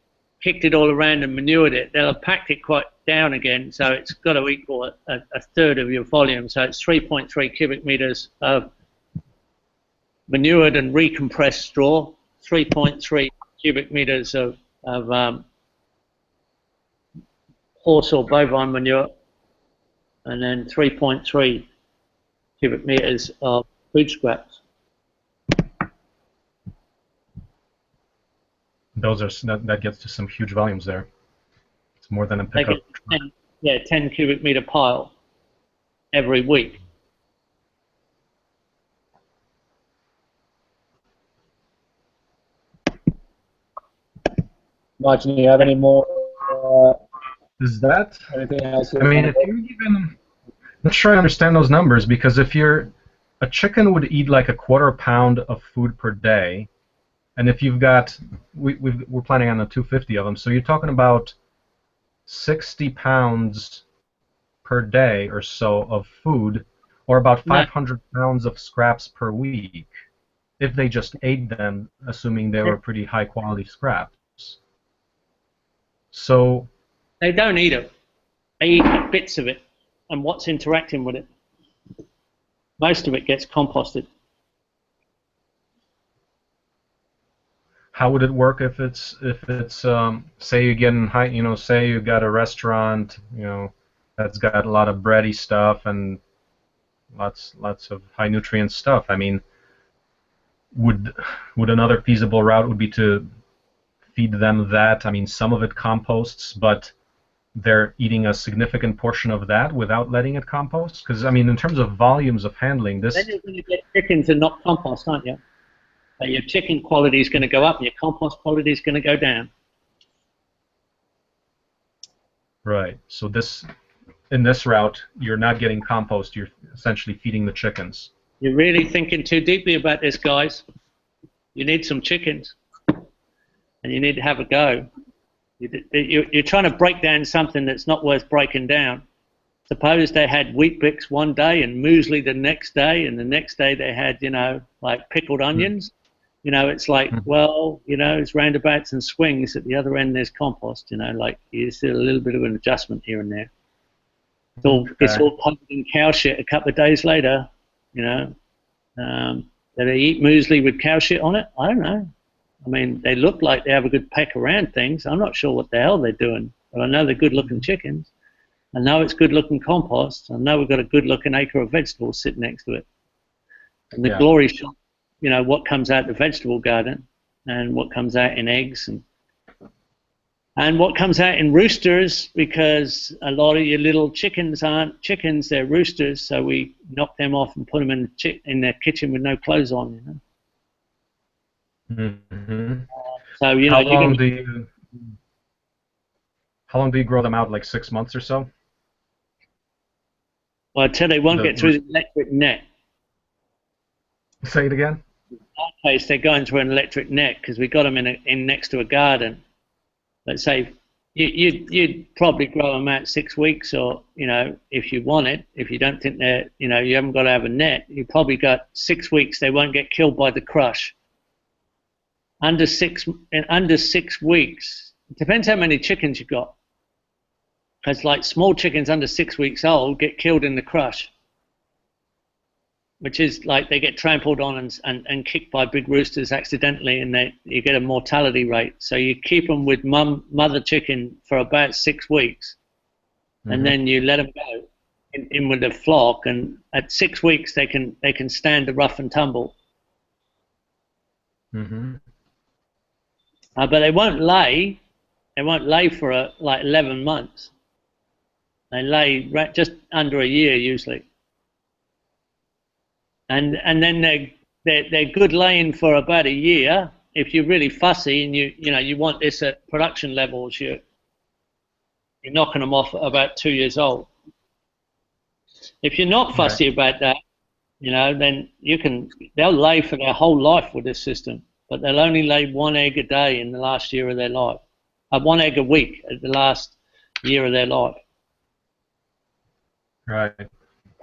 kicked it all around and manured it, they'll have packed it quite down again. So it's got to equal a third of your volume. So it's 3.3 cubic meters of manured and recompressed straw, 3.3 cubic meters of horse or bovine manure, and then 3.3 cubic meters of food scraps. That gets to some huge volumes there. It's more than a pickup. 10 cubic meter pile every week. Marcin, do you have any more? Is that? Anything else? I mean, if you even, I'm not sure I understand those numbers, because if a chicken would eat like a quarter pound of food per day, and if you've got, we're planning on the 250 of them, so you're talking about 60 pounds per day or so of food, or about 500 pounds of scraps per week, if they just ate them, assuming they were pretty high quality scraps. So they don't eat it. They eat bits of it and what's interacting with it. Most of it gets composted. How would it work if it's say you're getting high, say you got a restaurant, that's got a lot of bready stuff and lots of high nutrient stuff. I mean, would another feasible route would be to feed them that? I mean, some of it composts, but they're eating a significant portion of that without letting it compost? Because I mean, in terms of volumes of handling this, then you're going to get chickens and not compost, aren't you? So your chicken quality is going to go up and your compost quality is going to go down. Right. So in this route, you're not getting compost. You're essentially feeding the chickens. You're really thinking too deeply about this, guys. You need some chickens, and you need to have a go. You're trying to break down something that's not worth breaking down. Suppose they had Wheat Bix one day and muesli the next day, and the next day they had, like pickled onions. It's like, well, it's roundabouts and swings. At the other end, there's compost. Like you see a little bit of an adjustment here and there. It's all covered in cow shit a couple of days later. Do they eat muesli with cow shit on it? I don't know. I mean, they look like they have a good peck around things. I'm not sure what the hell they're doing, but I know they're good-looking chickens. I know it's good-looking compost. I know we've got a good-looking acre of vegetables sitting next to it. And the glory shot, you know, what comes out the vegetable garden and what comes out in eggs and what comes out in roosters, because a lot of your little chickens aren't chickens, they're roosters, so we knock them off and put them in their kitchen with no clothes on, you know. Mm-hmm. So, you know, how long do you grow them out? Like 6 months or so? Well, until they won't get through the electric net. Say it again. In our case, they're going through an electric net because we got them in next to a garden. Let's say you'd probably grow them out 6 weeks, or, you know, if you want it, if you don't think they're, you know, you haven't got to have a net, you probably got 6 weeks. They won't get killed by the crush. Under 6 weeks, it depends how many chickens you've got. Because like small chickens under 6 weeks old get killed in the crush, which is like they get trampled on and kicked by big roosters accidentally, and you get a mortality rate. So you keep them with mother chicken for about 6 weeks, and then you let them go in with the flock, and at 6 weeks they can stand the rough and tumble. But they won't lay. They won't lay for like 11 months. They lay just under a year usually, and then they're good laying for about a year. If you're really fussy and you want this at production levels, you're knocking them off at about 2 years old. If you're not fussy about that, you know, then they'll lay for their whole life with this system, but they'll only lay 1 egg a day in the last year of their life, 1 egg a week at the last year of their life. Right.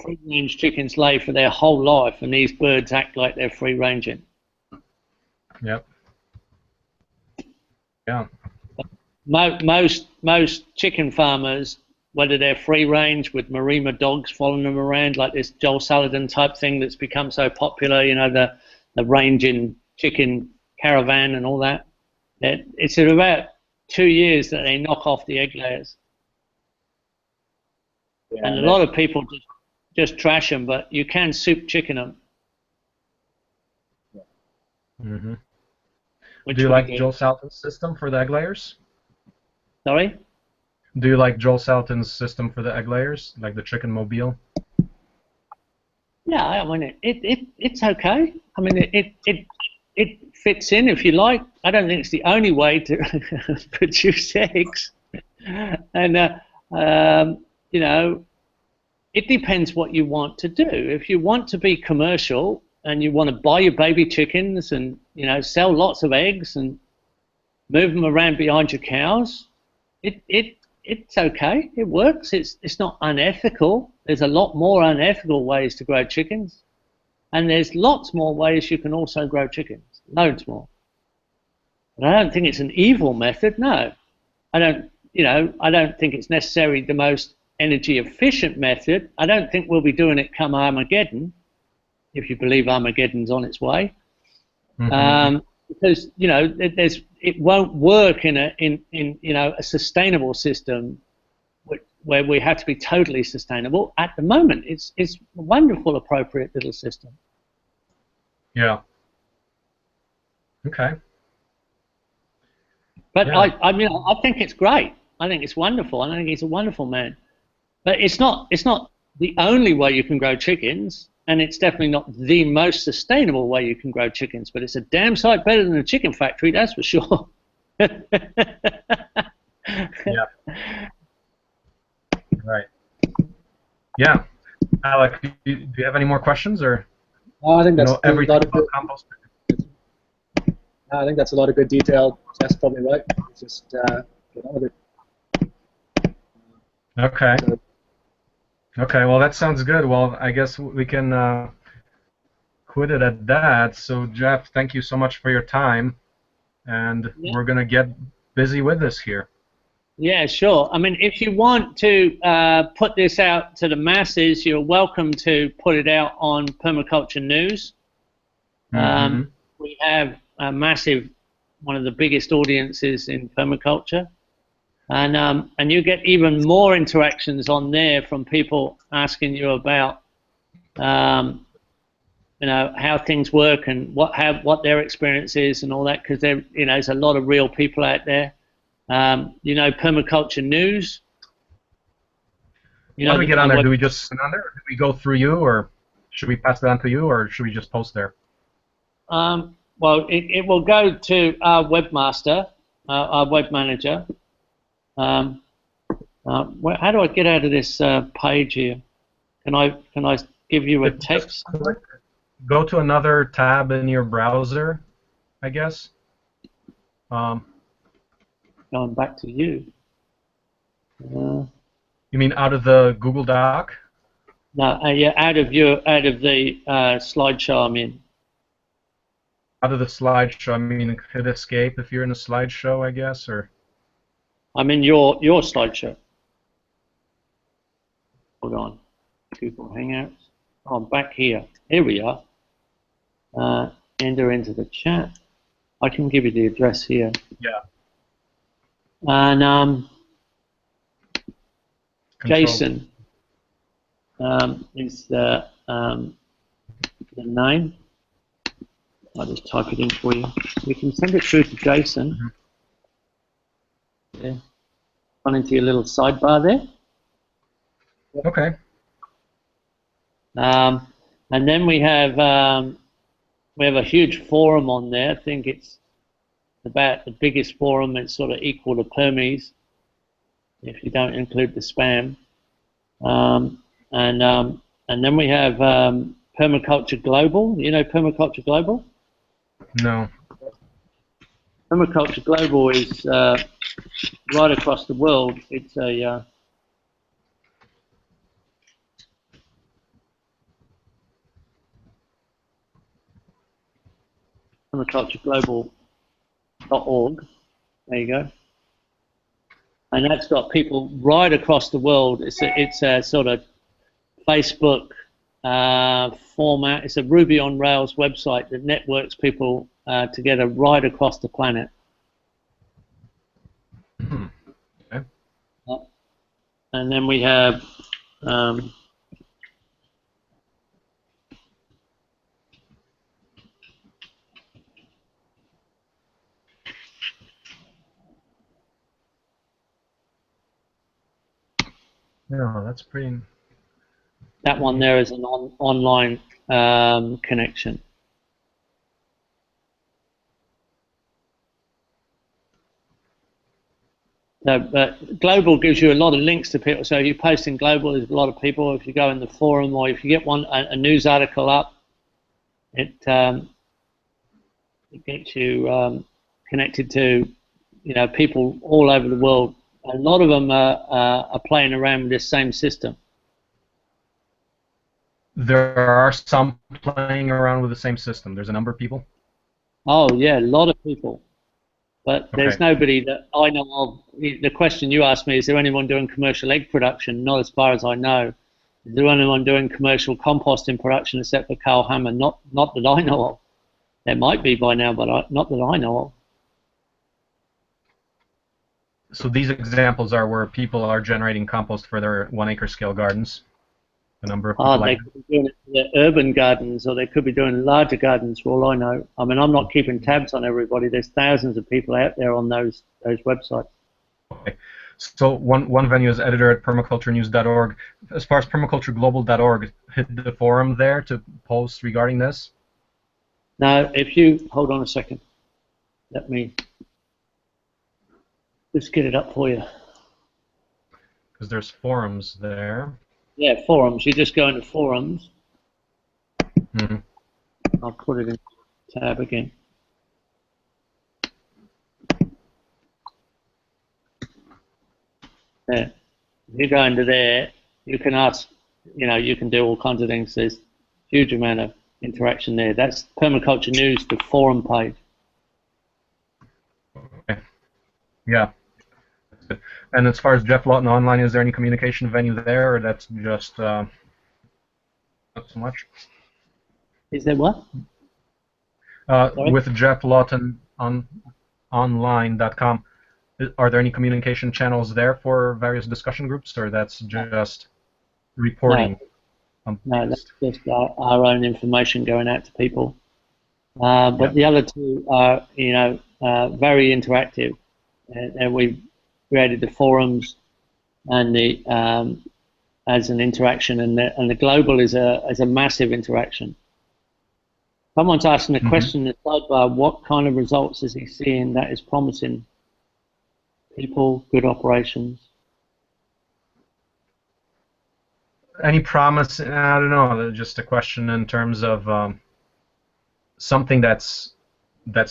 Free-range chickens lay for their whole life, and these birds act like they're free-ranging. Yep. Yeah. Most chicken farmers, whether they're free-range with Marima dogs following them around, like this Joel Salatin type thing that's become so popular, you know, the ranging chicken caravan and all that, it's at about 2 years that they knock off the egg layers. Yeah, and a lot of people just trash them, but you can soup chicken them. Do you like Joel Salatin's system for the egg layers? Sorry? Do you like Joel Salatin's system for the egg layers, like the chicken mobile? Yeah, I mean it's okay. I mean it fits in if you like. I don't think it's the only way to produce eggs, and you know, it depends what you want to do. If you want to be commercial and you want to buy your baby chickens and, you know, sell lots of eggs and move them around behind your cows, it's okay. It works. It's not unethical. There's a lot more unethical ways to grow chickens, and there's lots more ways you can also grow chickens. Loads more. But I don't think it's an evil method. No, I don't. You know, I don't think it's necessarily the most energy efficient method. I don't think we'll be doing it come Armageddon, if you believe Armageddon's on its way, because, you know, it won't work in you know, a sustainable system where we have to be totally sustainable. At the moment, it's a wonderful, appropriate little system. Yeah. Okay. But yeah. I mean, I think it's great. I think it's wonderful. I think he's a wonderful man. But it's not the only way you can grow chickens, and it's definitely not the most sustainable way you can grow chickens. But it's a damn sight better than a chicken factory, that's for sure. Yeah. Right. Yeah. Alec, do you have any more questions, or? I think that's everything about compost. I think that's a lot of good detail. That's probably right. Just get on with it. Okay. Okay, well, that sounds good. Well, I guess we can quit it at that. So, Jeff, thank you so much for your time, and we're going to get busy with this here. Yeah, sure. I mean, if you want to put this out to the masses, you're welcome to put it out on Permaculture News. We have a massive one of the biggest audiences in permaculture, and you get even more interactions on there from people asking you about how things work and what their experience is and all that, because there's a lot of real people out there. Permaculture news. How do we get on there? Do we just send on there? Or do we go through you, or should we pass it on to you, or should we just post there? Well, it will go to our webmaster, our web manager. How do I get out of this page here? Can I give you a text? Go to another tab in your browser, I guess. Going back to you. You mean out of the Google Doc? No, yeah, out of the slideshow I'm in. Out of the slideshow, I mean, hit escape if you're in a slideshow, I guess, or. I'm in your slideshow. Hold on, Google Hangouts. Oh, I'm back here. Here we are. Enter into the chat. I can give you the address here. Yeah. And Jason is the name. I'll just type it in for you. You can send it through to Jason. Mm-hmm. Yeah. Run into your little sidebar there. Okay. And then we have a huge forum on there. I think it's about the biggest forum. It's sort of equal to Permies, if you don't include the spam. And then we have Permaculture Global. You know Permaculture Global? No. Permaculture Global is right across the world. It's a permacultureglobal.org. There you go. And that's got people right across the world. It's a sort of Facebook format. It's a Ruby on Rails website that networks people together right across the planet. Okay. And then we have No, that's pretty. that one there is an online connection. But Global gives you a lot of links to people. So if you post in Global, there's a lot of people. If you go in the forum, or if you get a news article up, it gets you connected to people all over the world. A lot of them are playing around with this same system. There are some playing around with the same system. There's a number of people. Oh yeah, a lot of people. But there's Okay. nobody that I know of. The question you asked me, is there anyone doing commercial egg production? Not as far as I know. Is there anyone doing commercial composting production except for Carl Hammer? Not that I know of. There might be by now, but not that I know of. So these examples are where people are generating compost for their 1 acre scale gardens. The number of people They could be doing it for their urban gardens, or they could be doing larger gardens for all I know. I mean, I'm not keeping tabs on everybody. There's thousands of people out there on those websites. Okay. So one venue is editor at permaculturenews.org. As far as permacultureglobal.org, hit the forum there to post regarding this. Now, if you hold on a second, let me just get it up for you. Because there's forums there. Yeah, forums. You just go into forums. Mm-hmm. I'll put it in the tab again. There. If you go into there, you can ask, you can do all kinds of things. There's a huge amount of interaction there. That's Permaculture News, the forum page. Okay. Yeah. And as far as Jeff Lawton Online, is there any communication venue there, or that's just not so much? Is there what? With Jeff Lawton on, compostonline.com. Are there any communication channels there for various discussion groups, or that's just reporting? No, that's just our own information going out to people. But the other two are, very interactive, and we've created the forums and the as an interaction, and the global is a massive interaction. Someone's asking a question in the sidebar: what kind of results is he seeing that is promising? People, good operations. Any promise? I don't know. Just a question in terms of something that's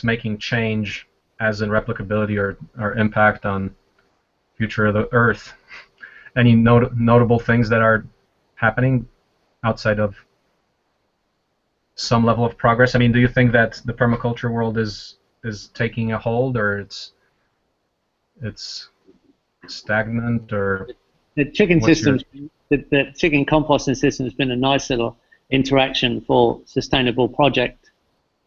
making change, as in replicability or impact on future of the Earth. Any notable things that are happening outside of some level of progress? I mean, do you think that the permaculture world is taking a hold, or it's stagnant, or the chicken system, the chicken composting system has been a nice little interaction for sustainable project,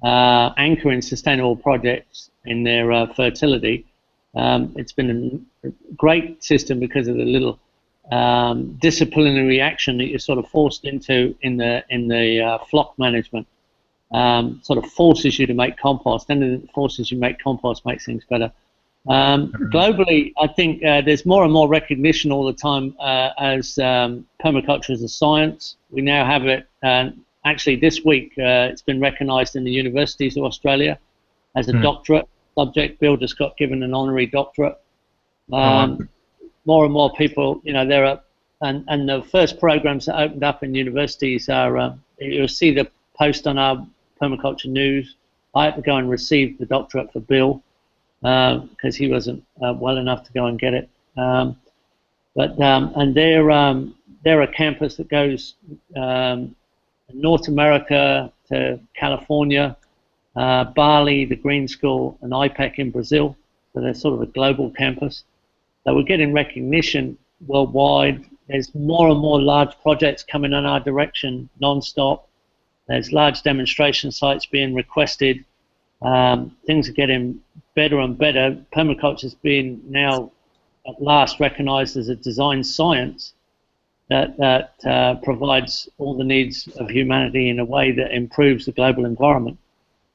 anchoring sustainable projects in their fertility. It's been a great system because of the little disciplinary action that you're sort of forced into in the flock management. Sort of forces you to make compost, and then it forces you to make compost, makes things better. Globally, I think there's more and more recognition all the time as permaculture as a science. We now have it, actually this week, it's been recognised in the universities of Australia as a doctorate subject. Bill just got given an honorary doctorate. More and more people, there are, and the first programs that opened up in universities are, you'll see the post on our permaculture news. I had to go and receive the doctorate for Bill, because he wasn't well enough to go and get it. And they're a campus that goes North America to California, Bali, the Green School, and IPEC in Brazil. So they're sort of a global campus. So we're getting recognition worldwide. There's more and more large projects coming in our direction non-stop. There's large demonstration sites being requested. Things are getting better and better. Permaculture has been now at last recognized as a design science that provides all the needs of humanity in a way that improves the global environment.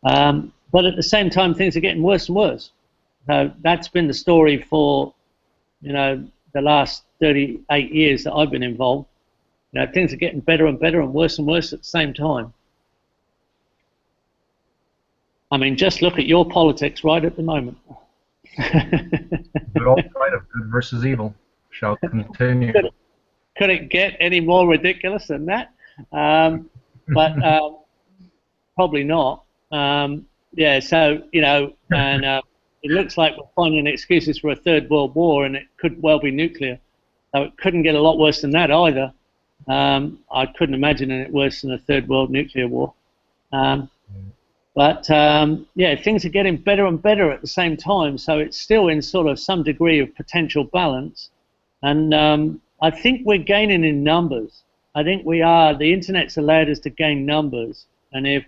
But at the same time, things are getting worse and worse. So that's been the story for, the last 38 years that I've been involved. Things are getting better and better and worse at the same time. I mean, just look at your politics right at the moment. Good old fight of good versus evil shall continue. Could it get any more ridiculous than that? But probably not. Yeah, so, and it looks like we're finding excuses for a third world war, and it could well be nuclear. So it couldn't get a lot worse than that either. I couldn't imagine it worse than a third world nuclear war. But yeah, things are getting better and better at the same time, so it's still in sort of some degree of potential balance. And I think we're gaining in numbers. I think we are. The internet's allowed us to gain numbers. And if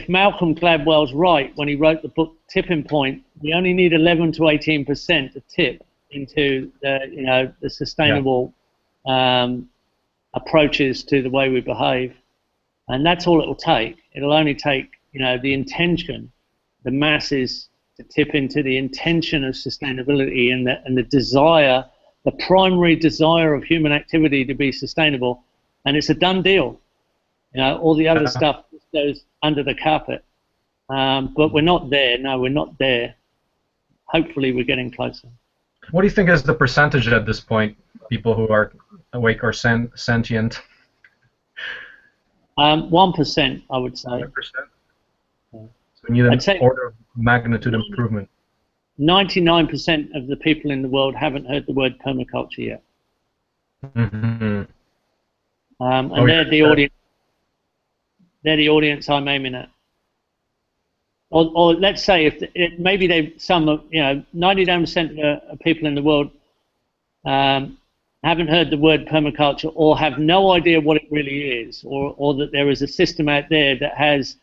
Malcolm Gladwell's right when he wrote the book Tipping Point, we only need 11 to 18% to tip into the sustainable approaches to the way we behave. And that's all it will take. It'll only take, the intention, the masses to tip into the intention of sustainability and the desire, the primary desire of human activity to be sustainable. And it's a done deal. All the other stuff goes under the carpet. But we're not there. No, we're not there. Hopefully we're getting closer. What do you think is the percentage at this point, people who are awake or sentient? 1%, I would say. 1%? Yeah. So we need an order of magnitude improvement. 99% of the people in the world haven't heard the word permaculture yet. Mm-hmm. And they're the audience. They're the audience I'm aiming at. Or let's say if maybe 99% of people in the world haven't heard the word permaculture or have no idea what it really is, or that there is a system out there that has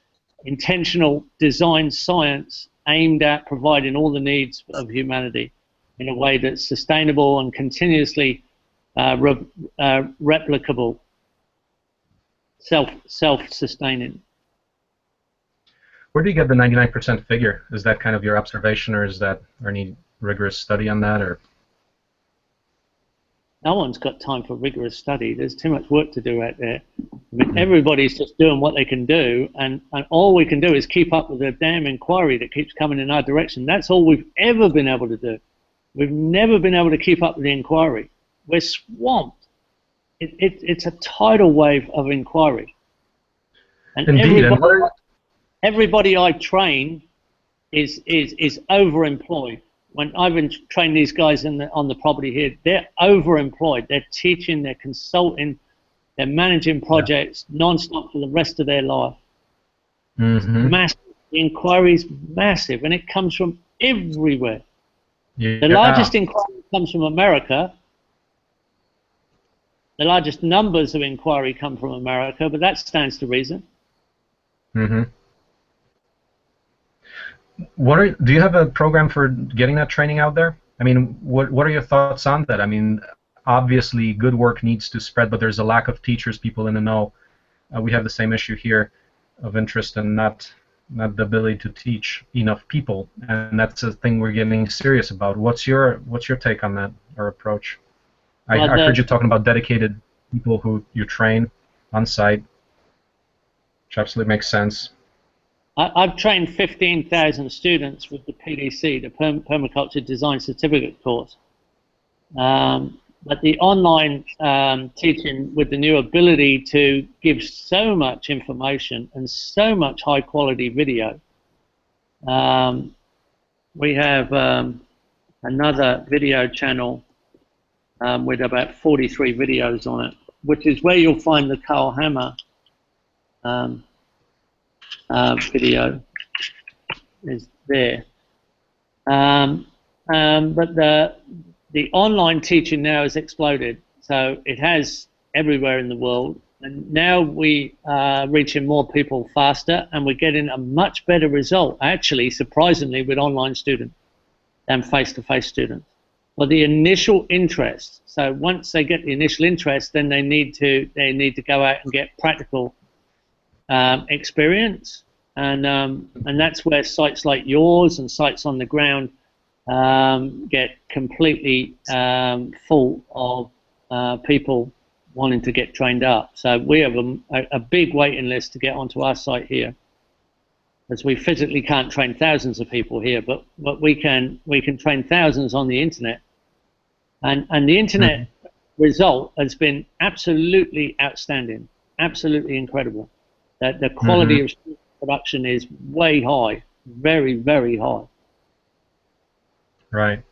intentional design science aimed at providing all the needs of humanity in a way that's sustainable and continuously replicable, self-sustaining. Where do you get the 99% figure? Is that kind of your observation, or is that any rigorous study on that, or? No one's got time for rigorous study. There's too much work to do out there. I mean, everybody's just doing what they can do, and all we can do is keep up with the damn inquiry that keeps coming in our direction. That's all we've ever been able to do. We've never been able to keep up with the inquiry. We're swamped. It's a tidal wave of inquiry. And indeed, everybody I train is overemployed. When I've been training these guys on the property here, they're overemployed. They're teaching, they're consulting, they're managing projects non-stop for the rest of their life. Mm-hmm. Massive. The inquiry is massive, and it comes from everywhere. Yeah. The largest inquiry comes from America. The largest numbers of inquiry come from America, but that stands to reason. Mm-hmm. Do you have a program for getting that training out there? I mean, what are your thoughts on that? I mean, obviously good work needs to spread, but there's a lack of teachers, people in the know. We have the same issue here of interest and not the ability to teach enough people, and that's a thing we're getting serious about. What's your take on that, or approach? I heard you talking about dedicated people who you train on site, which absolutely makes sense. I've trained 15,000 students with the PDC, the Permaculture Design Certificate course. But the online teaching, with the new ability to give so much information and so much high quality video, we have another video channel with about 43 videos on it, which is where you'll find the Carl Hammer video is there. But the online teaching now has exploded, so it has everywhere in the world, and now we are reaching more people faster, and we're getting a much better result, actually, surprisingly, with online students than face-to-face students. Well, the initial interest. So once they get the initial interest, then they need to go out and get practical experience, and that's where sites like yours and sites on the ground get completely full of people wanting to get trained up. So we have a big waiting list to get onto our site here, as we physically can't train thousands of people here, but we can train thousands on the internet, and the internet result has been absolutely outstanding, absolutely incredible. That the quality of production is way high, very, very high. Right.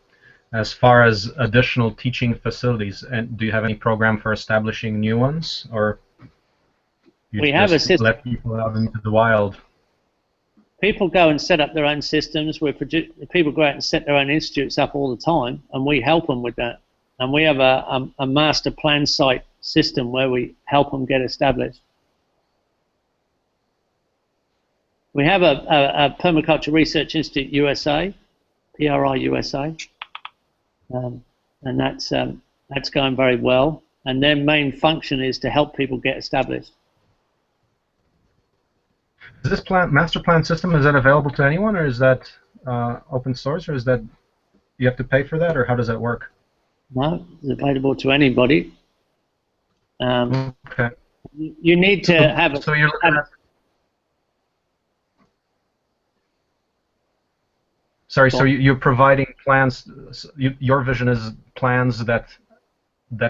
As far as additional teaching facilities, and do you have any program for establishing new ones, or we have a system. Let people out into the wild? People go and set up their own systems. People go out and set their own institutes up all the time, and we help them with that. And we have a master plan site system where we help them get established. We have a Permaculture Research Institute USA, PRI USA, and that's going very well. And their main function is to help people get established. Is this master plan system, is that available to anyone, or is that open source, or is that you have to pay for that, or how does that work? No, it's available to anybody. Okay. You need to have a... So you're looking at... Sorry, so you're providing plans, your vision is plans that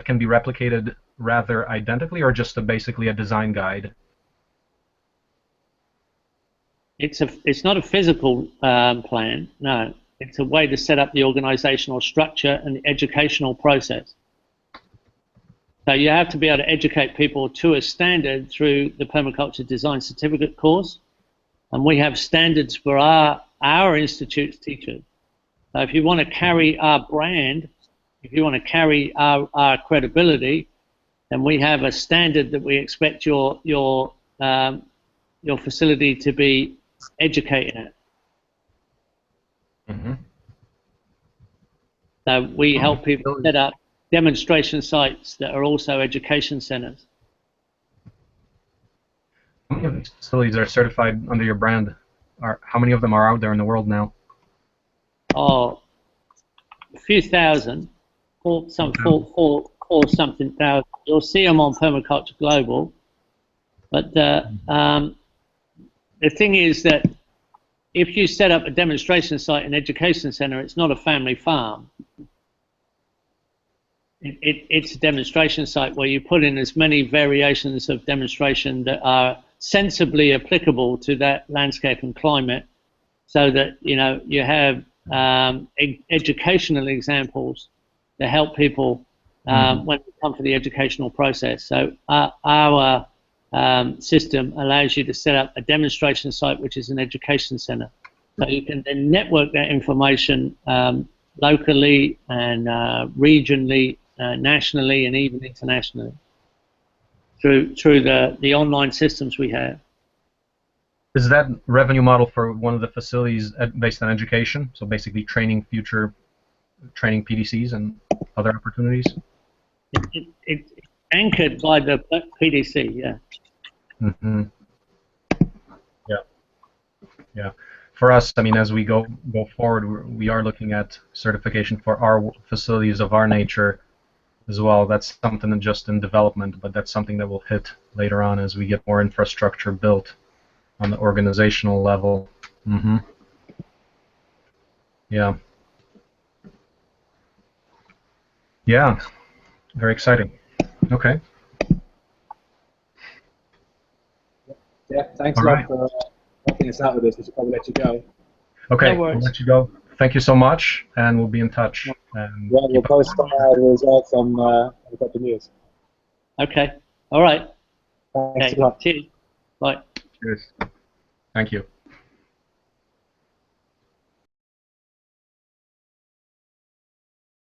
can be replicated rather identically, or just basically a design guide? It's not a physical plan, no. It's a way to set up the organizational structure and the educational process. So you have to be able to educate people to a standard through the Permaculture Design Certificate course, and we have standards for our institute's teachers. So if you want to carry our brand, if you want to carry our credibility, then we have a standard that we expect your your facility to be educating it. Mm-hmm. So we help people set up demonstration sites that are also education centers. How many of these facilities are certified under your brand? How many of them are out there in the world now? Oh, a few thousand, four something thousand. You'll see them on Permaculture Global. But the thing is that if you set up a demonstration site and education center, it's not a family farm. It's a demonstration site where you put in as many variations of demonstration that are sensibly applicable to that landscape and climate, so that you have educational examples that help people when they come for the educational process. So our system allows you to set up a demonstration site, which is an education center. So you can then network that information locally and regionally, nationally, and even internationally through the online systems we have. Is that revenue model for one of the facilities based on education? So basically training PDCs and other opportunities? It's anchored by the PDC, yeah. Mm-hmm. Yeah. For us, I mean, as we go forward, we are looking at certification for our facilities of our nature as well. That's something just in development, but that's something that will hit later on as we get more infrastructure built on the organizational level. Mm-hmm. Yeah. Yeah. Very exciting. Okay. Yeah, thanks All a lot right. for helping us out with this. We should probably let you go. Okay, No worries. we'll let you go. Thank you so much, and we'll be in touch. And Yeah, we'll post the results on the news. Okay. All right. Thanks Okay. a lot. Cheers. Bye. Cheers. Thank you.